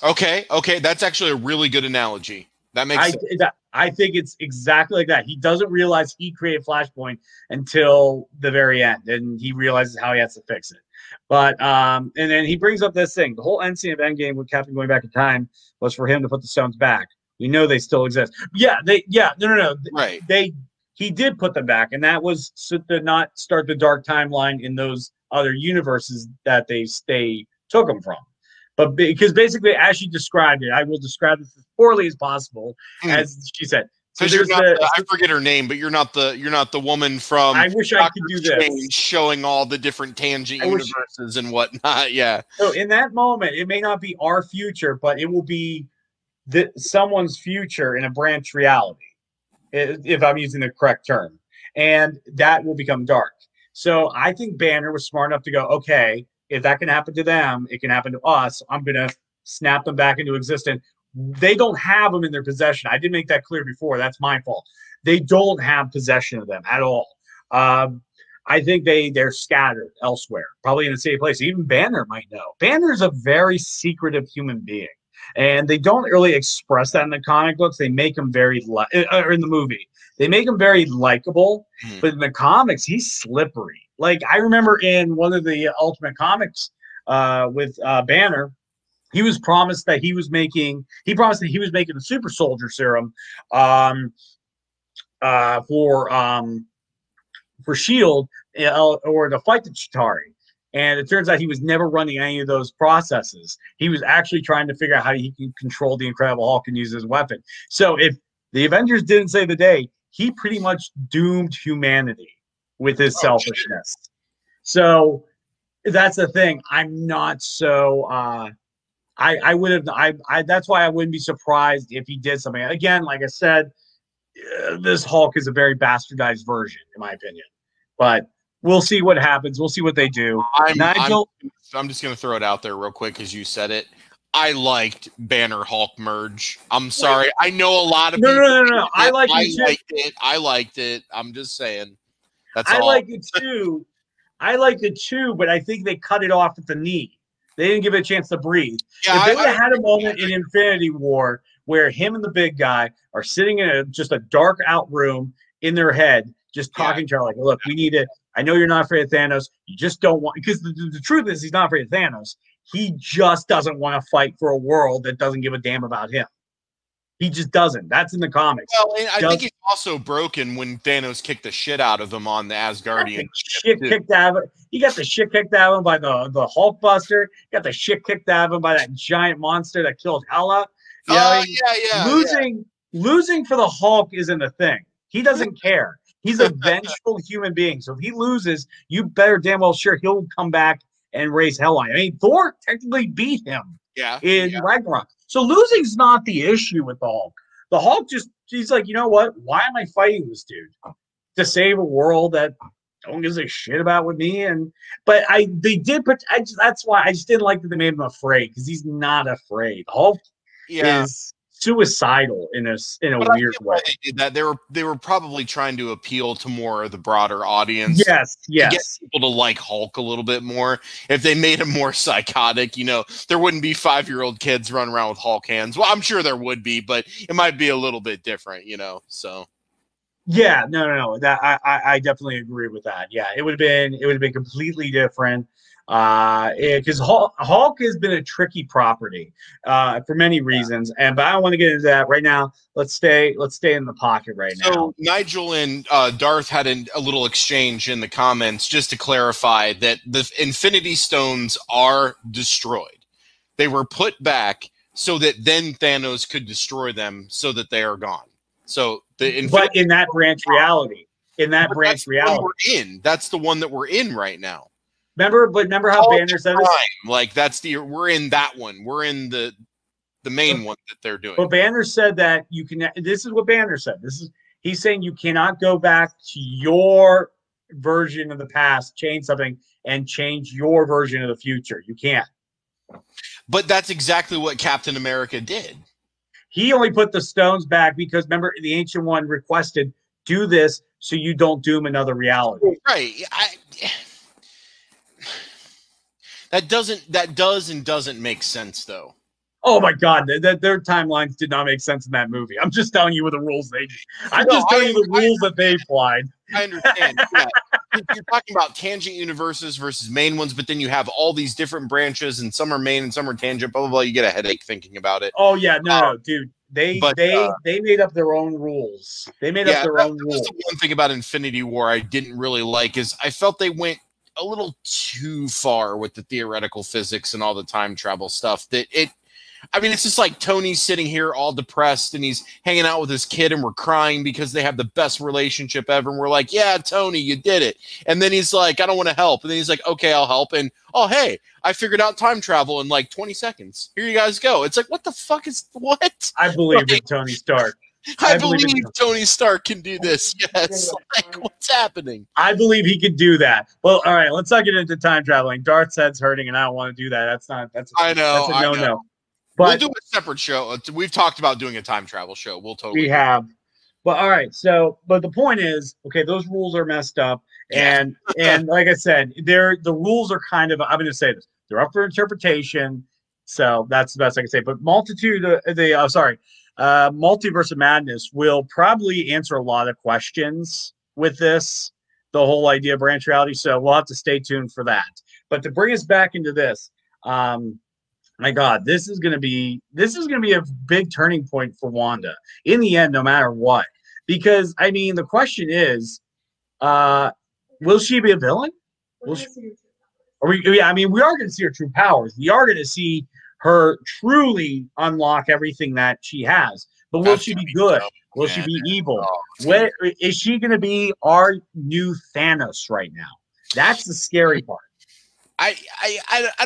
Okay, that's actually a really good analogy. That makes sense. I think it's exactly like that. He doesn't realize he created Flashpoint until the very end, and he realizes how he has to fix it. But and then he brings up this thing. The whole end scene of Endgame with Captain going back in time was for him to put the stones back. We know they still exist. No. Right. He did put them back, and that was so to not start the dark timeline in those other universes that they took them from. But because basically, as she described it, I will describe this as poorly as possible, as she said. So there's I forget her name, but you're not the woman from I wish I could do this, showing all the different tangent universes and whatnot. Yeah. So in that moment, it may not be our future, but it will be someone's future in a branch reality, if I'm using the correct term, and that will become dark. So I think Banner was smart enough to go, okay, if that can happen to them, it can happen to us. I'm going to snap them back into existence. They don't have them in their possession. I did make that clear before. That's my fault. They don't have possession of them at all. I think they're scattered elsewhere, probably in a safe place. Even Banner might know. Banner's a very secretive human being, and they don't really express that in the comic books. They make him very or in the movie. They make him very likable, but in the comics, he's slippery. Like I remember in one of the Ultimate Comics with Banner, he was promised that he was making a super soldier serum for Shield or to fight the Chitauri. And it turns out he was never running any of those processes. He was actually trying to figure out how he can control the Incredible Hulk and use his weapon. So if the Avengers didn't save the day, he pretty much doomed humanity with his selfishness. Shit. So that's the thing. I'm not so I would have that's why I wouldn't be surprised if he did something. Again, like I said, this Hulk is a very bastardized version, in my opinion. But we'll see what happens. We'll see what they do. Nigel, I'm just going to throw it out there real quick because you said it. I liked Banner Hulk merge. I'm sorry. I know a lot of people. No. I liked it. I liked it. I'm just saying. That's all. I liked it too. I liked it too, but I think they cut it off at the knee. They didn't give it a chance to breathe. Yeah, if they would have had a moment in Infinity War where him and the big guy are sitting in just a dark out room in their head, just talking to her like, look, we need it. I know you're not afraid of Thanos. You just don't want, because the truth is he's not afraid of Thanos. He just doesn't want to fight for a world that doesn't give a damn about him. He just doesn't. That's in the comics. Well, and I think he's also broken when Thanos kicked the shit out of him on the Asgardian. Kicked out of it. He got the shit kicked out of him by the Hulkbuster. Got the shit kicked out of him by that giant monster that killed Hela. Losing for the Hulk isn't a thing. He doesn't care. He's a vengeful human being. So if he loses, you better damn well sure he'll come back and raise hell on you. I mean, Thor technically beat him in Ragnarok. So losing's not the issue with the Hulk. The Hulk he's like, you know what? Why am I fighting this dude? To save a world that don't give a shit about with me. But that's why I just didn't like that they made him afraid, because he's not afraid. The Hulk is suicidal in a weird way. They did that. They were probably trying to appeal to more of the broader audience. Yes. To get people to like Hulk a little bit more. If they made him more psychotic, there wouldn't be 5-year-old kids running around with Hulk hands. Well, I'm sure there would be, but it might be a little bit different, so. Yeah, no. That I definitely agree with that. Yeah, it would have been completely different. Because Hulk has been a tricky property for many reasons, but I don't want to get into that right now. Let's stay in the pocket right now. So Nigel and Darth had a little exchange in the comments just to clarify that the Infinity Stones are destroyed. They were put back so that then Thanos could destroy them, so that they are gone. So but in that branch reality, that's the one that we're in right now. Remember how Banner said this? Like we're in that one. We're in the main one that they're doing. But Banner said that you can. This is what Banner said. He's saying you cannot go back to your version of the past, change something, and change your version of the future. You can't. But that's exactly what Captain America did. He only put the stones back because, remember, the Ancient One requested, do this so you don't doom another reality. Right. That does and doesn't make sense, though. Oh my God, their timelines did not make sense in that movie. I'm just telling you what the rules they. I'm just telling you the rules that they applied. I understand. Yeah. You're talking about tangent universes versus main ones, but then you have all these different branches, and some are main and some are tangent. Blah blah blah. You get a headache thinking about it. Oh yeah, no, dude. They made up their own rules. They made up their own rules. The one thing about Infinity War I didn't really like is I felt they went a little too far with the theoretical physics and all the time travel stuff. I mean, it's just like Tony's sitting here all depressed and he's hanging out with his kid and we're crying because they have the best relationship ever. And we're like, yeah, Tony, you did it. And then he's like, I don't want to help. And then he's like, okay, I'll help. And oh, hey, I figured out time travel in like 20 seconds. Here you guys go. It's like, what the fuck is what? I believe in Tony Stark. I believe Tony Stark can do this. Yes. Like, what's happening? I believe he can do that. Well, all right, let's not get into time traveling. Darth's head's hurting and I don't want to do that. That's a no-no. But we'll do a separate show. We've talked about doing a time travel show. We'll totally. We have. But all right. So, but the point is, okay, those rules are messed up, and like I said, the rules are kind of. I'm going to say this. They're up for interpretation. So that's the best I can say. But Multiverse of Madness will probably answer a lot of questions with this. The whole idea of branch reality. So we'll have to stay tuned for that. But to bring us back into this. My God, this is gonna be a big turning point for Wanda in the end, no matter what. Because I mean, the question is, will she be a villain? We are going to see her true powers. We are going to see her truly unlock everything that she has. But will she be good? Will she be evil? Is she going to be our new Thanos right now? That's the scary part. I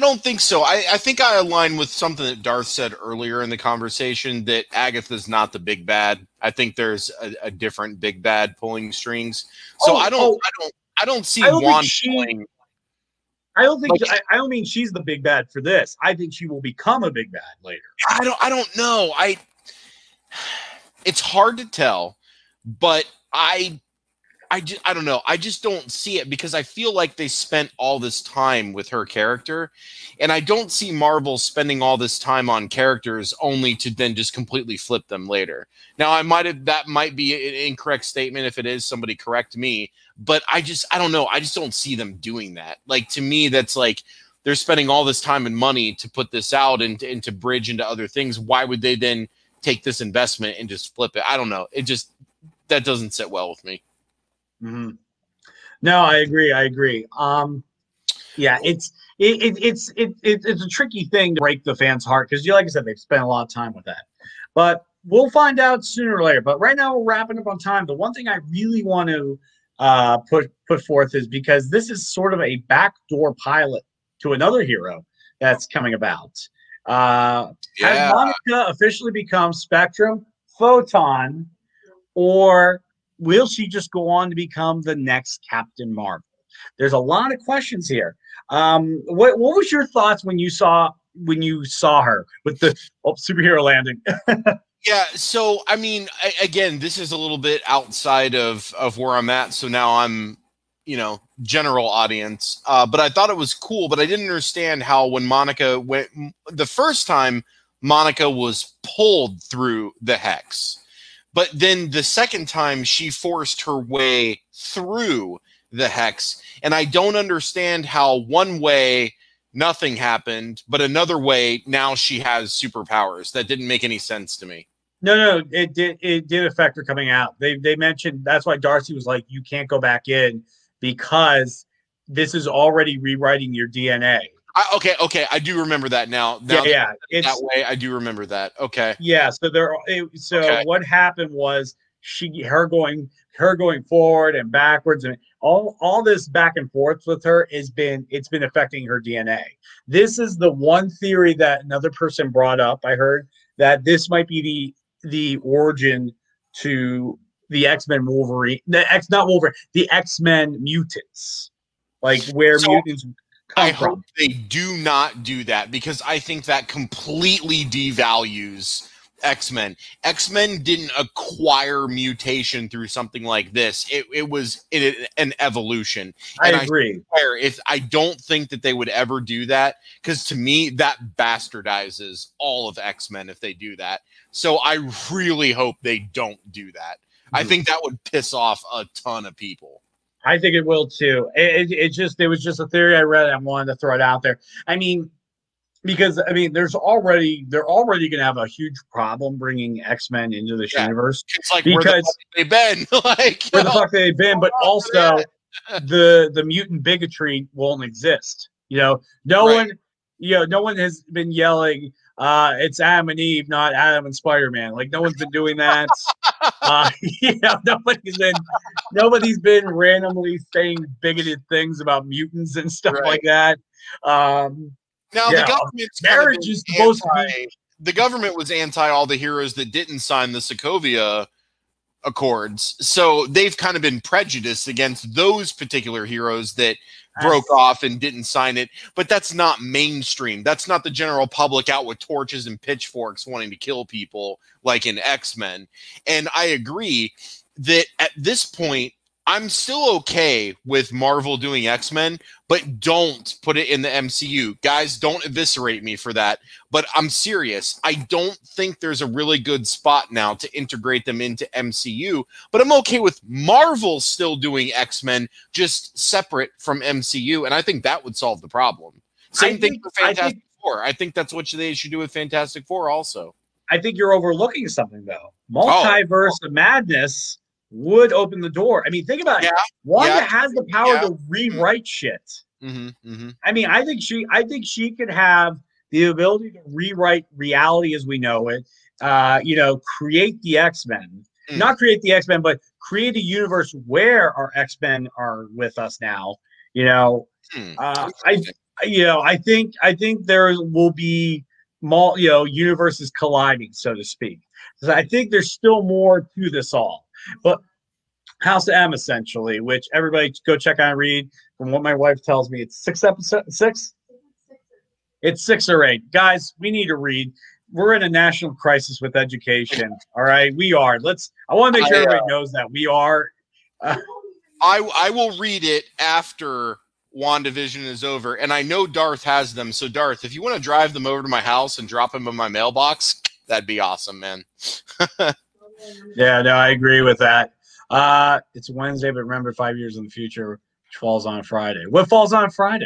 don't think so. I think I align with something that Darth said earlier in the conversation that Agatha's not the big bad. I think there's a different big bad pulling strings. So I don't see Wanda playing. I don't mean she's the big bad for this. I think she will become a big bad later. I don't know. It's hard to tell, but I don't know. I just don't see it because I feel like they spent all this time with her character, and I don't see Marvel spending all this time on characters only to then just completely flip them later. Now, that might be an incorrect statement. If it is, somebody correct me. But I don't know. I just don't see them doing that. Like, to me, that's like they're spending all this time and money to put this out and to bridge into other things. Why would they then take this investment and just flip it? I don't know. That doesn't sit well with me. Mm-hmm. No, I agree. Yeah, it's a tricky thing to break the fans' heart because, like I said, they've spent a lot of time with that. But we'll find out sooner or later. But right now, we're wrapping up on time. The one thing I really want to put forth is because this is sort of a backdoor pilot to another hero that's coming about. Has Monica officially become Spectrum, Photon, or will she just go on to become the next Captain Marvel? There's a lot of questions here. What was your thoughts when you saw her with the superhero landing? Yeah, so I mean, again, this is a little bit outside of where I'm at. So now I'm, general audience. But I thought it was cool. But I didn't understand how when Monica went the first time, Monica was pulled through the hex. But then the second time, she forced her way through the hex. And I don't understand how one way nothing happened, but another way now she has superpowers. That didn't make any sense to me. No, it did affect her coming out. They mentioned that's why Darcy was like, you can't go back in because this is already rewriting your DNA. Okay, I do remember that now. Yeah, it's that way. I do remember that. Okay. Yeah, what happened was her going forward and backwards, and all this back and forth with her it's been affecting her DNA. This is the one theory that another person brought up. I heard that this might be the origin to the X-Men Wolverine, the X-Men mutants, like where mutants. I hope they do not do that because I think that completely devalues X-Men. X-Men didn't acquire mutation through something like this. It was an evolution. I agree. I don't think that they would ever do that, because to me that bastardizes all of X-Men if they do that. So I really hope they don't do that. I think that would piss off a ton of people. I think it will too. It was just a theory I read. I wanted to throw it out there. I mean, because I mean, they're already going to have a huge problem bringing X-Men into this universe. It's like, because where the fuck they've been, like, where the fuck they've been, but also the mutant bigotry won't exist. No one has been yelling, it's Adam and Eve, not Adam and Spider-Man. Like, no one's been doing that. Nobody's been randomly saying bigoted things about mutants and stuff like that. Now, the government's marriage is supposed to be. The government was anti all the heroes that didn't sign the Sokovia Accords, so they've kind of been prejudiced against those particular heroes that broke off and didn't sign it. But that's not mainstream. That's not the general public out with torches and pitchforks wanting to kill people like in X-Men. And I agree that at this point, I'm still okay with Marvel doing X-Men, but don't put it in the MCU. Guys, don't eviscerate me for that. But I'm serious. I don't think there's a really good spot now to integrate them into MCU. But I'm okay with Marvel still doing X-Men, just separate from MCU. And I think that would solve the problem. Same thing for Fantastic Four. I think that's what they should do with Fantastic Four also. I think you're overlooking something, though. Multiverse of Madness would open the door. I mean, think about it. Wanda has the power to rewrite shit. I mean, I think she could have the ability to rewrite reality as we know it. Create the X-Men, not create the X-Men, but create a universe where our X-Men are with us now. I think there will be universes colliding, so to speak. So I think there's still more to this all. But House of M, essentially, which everybody go check out and read. From what my wife tells me, it's 6 episodes. 6? It's 6 or 8. Guys, we need to read. We're in a national crisis with education. All right, we are. I want to make sure everybody knows that we are. I will read it after WandaVision is over, and I know Darth has them. So Darth, if you want to drive them over to my house and drop them in my mailbox, that'd be awesome, man. Yeah, no, I agree with that. It's Wednesday, but remember, 5 years in the future, which falls on Friday. What falls on Friday?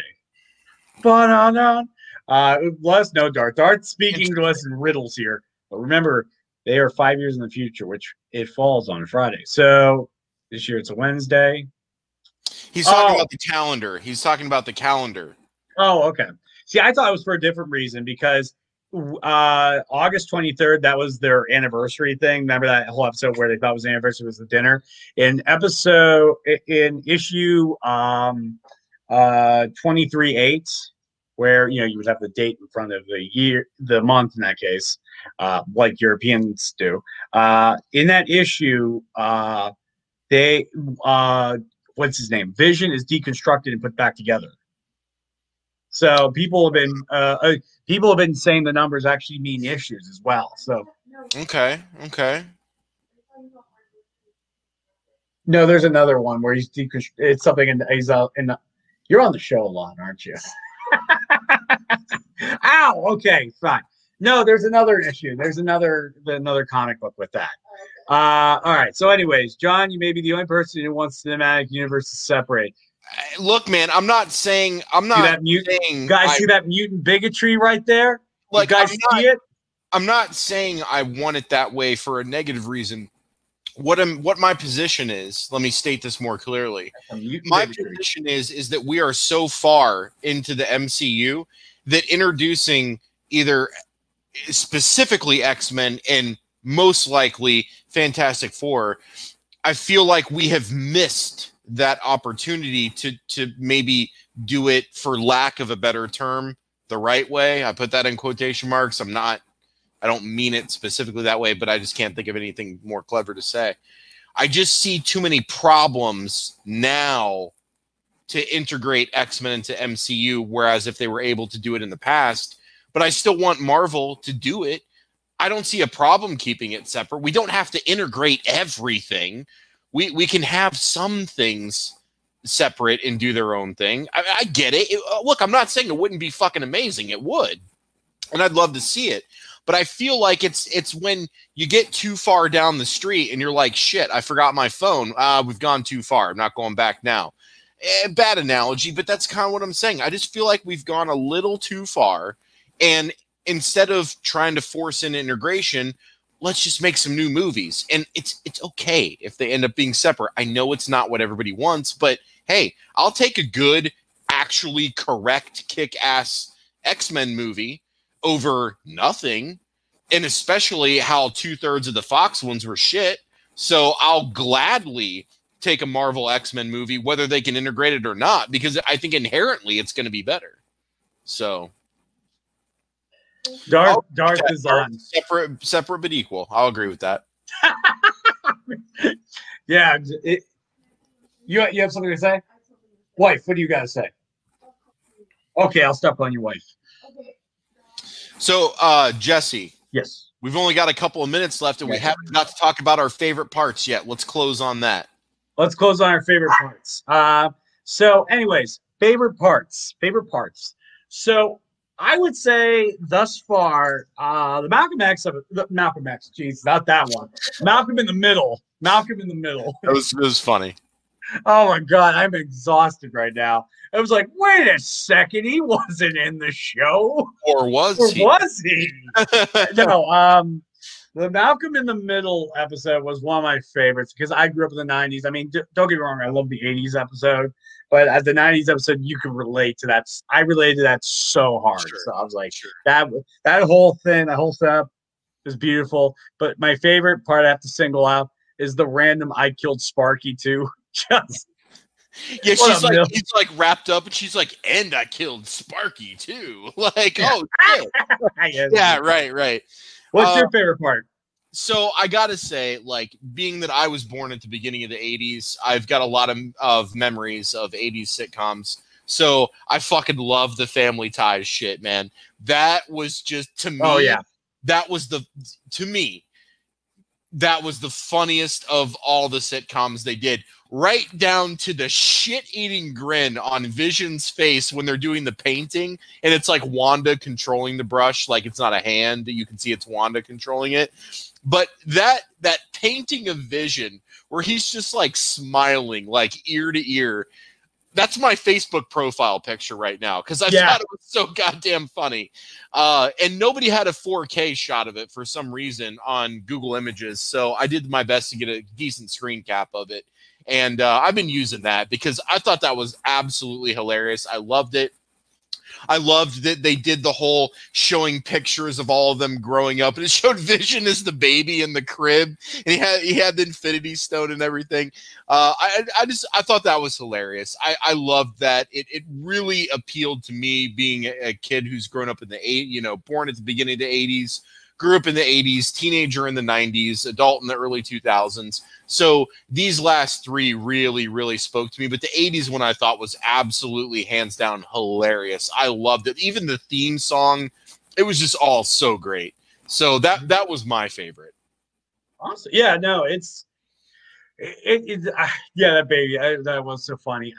Let us know, Darth. Darth's speaking to us in riddles here. But remember, they are 5 years in the future, which it falls on Friday. So this year it's a Wednesday. He's talking about the calendar. He's talking about the calendar. Oh, okay. See, I thought it was for a different reason, because August 23rd, that was their anniversary thing. Remember that whole episode where they thought it was the anniversary was the dinner? In issue 23/8, where you would have the date in front of the month in that case, like Europeans do. In that issue, they what's his name? Vision is deconstructed and put back together. So people have been saying the numbers actually mean issues as well. So okay. No, there's another one where he's it's something, and he's you're on the show a lot, aren't you? Ow. Okay, fine. No, there's another issue. There's another comic book with that. All right. So, anyways, John, you may be the only person who wants cinematic universes separate. Look, man, I'm not saying see that mutant bigotry right there? Like, you guys see it? I'm not saying I want it that way for a negative reason. What my position is, let me state this more clearly. My position is that we are so far into the MCU that introducing either specifically X-Men and most likely Fantastic Four, I feel like we have missed that opportunity to maybe do it, for lack of a better term, the right way. I put that in quotation marks. I don't mean it specifically that way, but I just can't think of anything more clever to say. I just see too many problems now to integrate X-Men into MCU, whereas if they were able to do it in the past, but I still want Marvel to do it. I don't see a problem keeping it separate. We don't have to integrate everything. We can have some things separate and do their own thing. I get it. Look, I'm not saying it wouldn't be fucking amazing. It would. And I'd love to see it. But I feel like it's when you get too far down the street and you're like, shit, I forgot my phone. We've gone too far. I'm not going back now. Bad analogy, but that's kind of what I'm saying. I just feel like we've gone a little too far. And instead of trying to force in integration, let's just make some new movies. And it's okay if they end up being separate. I know it's not what everybody wants, but hey, I'll take a good, actually correct, kick-ass X-Men movie over nothing, and especially how 2/3 of the Fox ones were shit. So I'll gladly take a Marvel X-Men movie, whether they can integrate it or not, because I think inherently it's going to be better. So Darth is on. Separate but equal. I'll agree with that. Yeah. You have something to say? Wife, what do you got to say? Okay, I'll stop on your wife. So, Jesse. Yes. We've only got a couple of minutes left, and we haven't got to talk about our favorite parts yet. Let's close on that. Let's close on our favorite parts. So, anyways, favorite parts. So, I would say thus far, the Malcolm X, geez, not that one. Malcolm in the Middle. It was funny. Oh my God, I'm exhausted right now. I was like, wait a second, he wasn't in the show. Or was he? No, the Malcolm in the Middle episode was one of my favorites because I grew up in the 90s. I mean, don't get me wrong, I love the 80s episode, but at the 90s episode, you can relate to that. I related to that so hard. Sure. So I was like, that whole thing, that whole setup is beautiful. But my favorite part I have to single out is the random I killed Sparky too. Just yeah, he's like wrapped up, and she's like, and I killed Sparky too. Like, oh shit. Yeah, right. What's your favorite part? So I gotta say, like, being that I was born at the beginning of the 80s, I've got a lot of memories of 80s sitcoms. So I fucking love the Family Ties shit, man. That was just, to me, that was the funniest of all the sitcoms they did. Right down to the shit-eating grin on Vision's face when they're doing the painting, and it's like Wanda controlling the brush, like it's not a hand that you can see, it's Wanda controlling it. But that painting of Vision where he's just like smiling, like ear to ear, that's my Facebook profile picture right now because I thought it was so goddamn funny. And nobody had a 4K shot of it for some reason on Google Images, so I did my best to get a decent screen cap of it. And I've been using that because I thought that was absolutely hilarious. I loved it. I loved that they did the whole showing pictures of all of them growing up, and it showed Vision as the baby in the crib, and he had the Infinity Stone and everything. I thought that was hilarious. I loved that. It really appealed to me, being a kid who's grown up in the born at the beginning of the 80s. Grew up in the 80s, teenager in the 90s, adult in the early 2000s. So these last three really, really spoke to me. But the 80s one I thought was absolutely hands down hilarious. I loved it. Even the theme song, it was just all so great. So that was my favorite. Awesome. Yeah, no, that baby, that was so funny.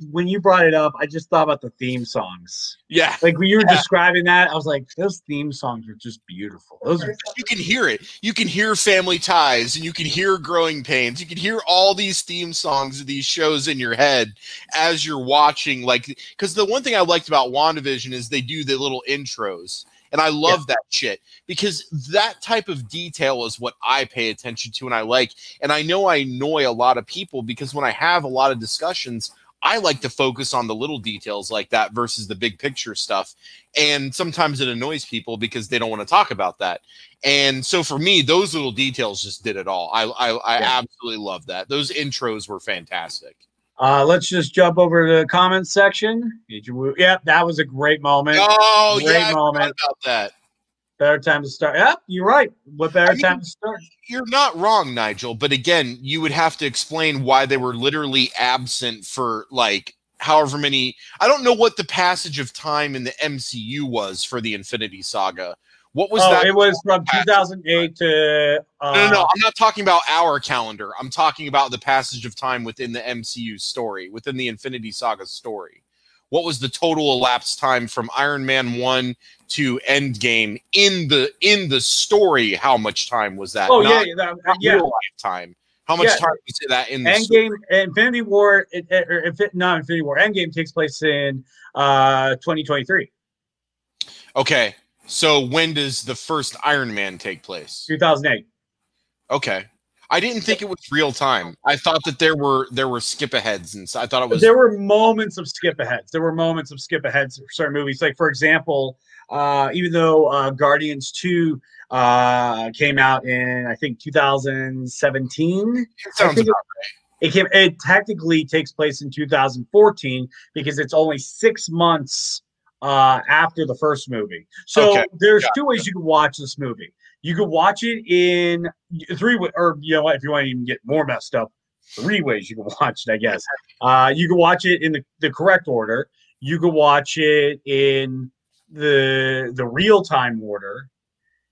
When you brought it up, I just thought about the theme songs. Yeah, like when you were describing that, I was like, those theme songs are just beautiful. You can hear it. You can hear Family Ties, and you can hear Growing Pains. You can hear all these theme songs of these shows in your head as you're watching. Like, because the one thing I liked about WandaVision is they do the little intros. And I love that shit because that type of detail is what I pay attention to and I like. And I know I annoy a lot of people because when I have a lot of discussions, I like to focus on the little details like that versus the big picture stuff. And sometimes it annoys people because they don't want to talk about that. And so for me, those little details just did it all. I absolutely love that. Those intros were fantastic. Let's just jump over to the comments section. Yeah, that was a great moment. Oh, I forgot about that. Better time to start. Yep, you're right. What better time to start? You're not wrong, Nigel. But again, you would have to explain why they were literally absent for like however many. I don't know what the passage of time in the MCU was for the Infinity Saga. What was that? It was from 2008 to. No. I'm not talking about our calendar. I'm talking about the passage of time within the MCU story, within the Infinity Saga story. What was the total elapsed time from Iron Man 1 to Endgame in the story? How much time was that? Oh, not yeah. Real life time. How much time was that in the Endgame, story? Infinity War, not Infinity War. Endgame takes place in 2023. Okay. So when does the first Iron Man take place? 2008. Okay. I didn't think it was real time. I thought that there were skip aheads, and so I thought it was. There were moments of skip aheads. There were moments of skip aheads for certain movies. Like, for example, even though Guardians 2 came out in, I think, 2017. It sounds about right. It technically takes place in 2014 because it's only 6 months after the first movie. So there's two ways you can watch this movie. You could watch it in or you know what, if you want to even get more messed up, 3 ways you can watch it, I guess. You can watch it in the correct order. You could watch it in the real time order,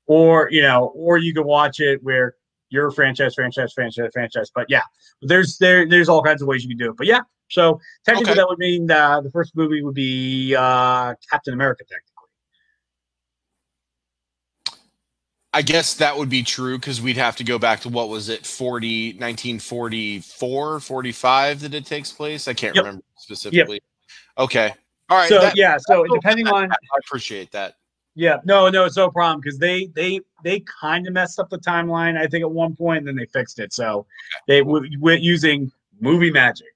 or you could watch it where you're franchise. But yeah, there's all kinds of ways you can do it. But yeah, so technically that would mean the first movie would be Captain America, technically. I guess that would be true because we'd have to go back to, what was it, 1944, 45 that it takes place? I can't remember specifically. Okay. All right. So so depending on... I appreciate that. Yeah, no, it's no problem because they kind of messed up the timeline, I think, at one point, and then they fixed it. So they went using movie magic.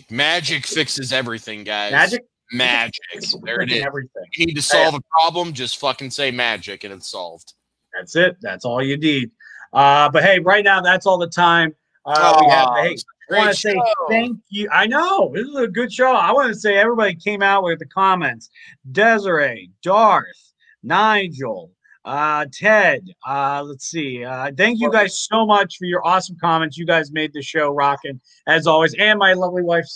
Magic fixes everything, guys. Magic. There it is. Everything. You need to solve a problem, just fucking say magic and it's solved. That's it. That's all you need. But hey, right now that's all the time we have. Hey, I want to say thank you. I know this is a good show. I want to say everybody came out with the comments. Desiree, Darth, Nigel, Ted. Let's see. Thank you guys so much for your awesome comments. You guys made the show rocking as always, and my lovely wife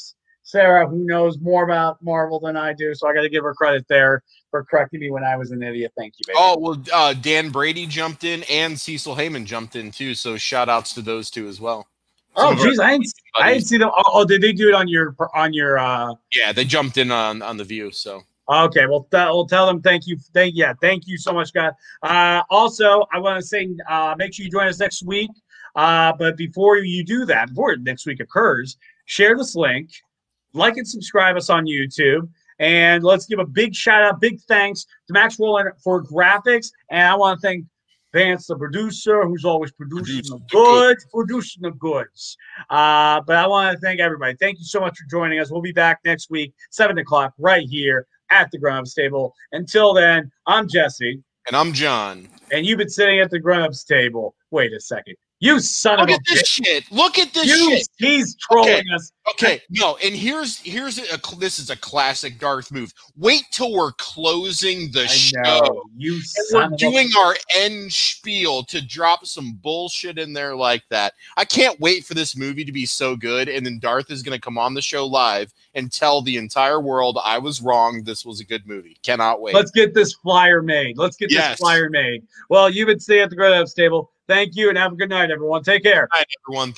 Sarah, who knows more about Marvel than I do, so I got to give her credit there for correcting me when I was an idiot. Thank you, baby. Oh, well, Dan Brady jumped in, and Cecil Heyman jumped in, too, so shout-outs to those two as well. Oh, geez, I didn't see them. Oh, did they do it on your Yeah, they jumped in on The View, so. Okay, well, we'll tell them thank you. Thank you so much, guys. Also, I want to say make sure you join us next week. But before you do that, before next week occurs, share this link. Like and subscribe us on YouTube. And let's give a big shout out, big thanks to Max Rowland for graphics. And I want to thank Vance, the producer, who's always producing the goods. But I want to thank everybody. Thank you so much for joining us. We'll be back next week, 7 o'clock, right here at the Grown Ups Table. Until then, I'm Jesse. And I'm John. And you've been sitting at the Grown Ups Table. Wait a second. You son of a bitch. Look at this shit. Look at this shit. He's trolling us. Okay, no, and this is a classic Darth move. Wait till we're closing the show. We're doing our end spiel to drop some bullshit in there like that. I can't wait for this movie to be so good, and then Darth is going to come on the show live and tell the entire world I was wrong. This was a good movie. Cannot wait. Let's get this flyer made. Well, you've been staying at the Grown Ups Table. Thank you, and have a good night, everyone. Take care. Good night, everyone.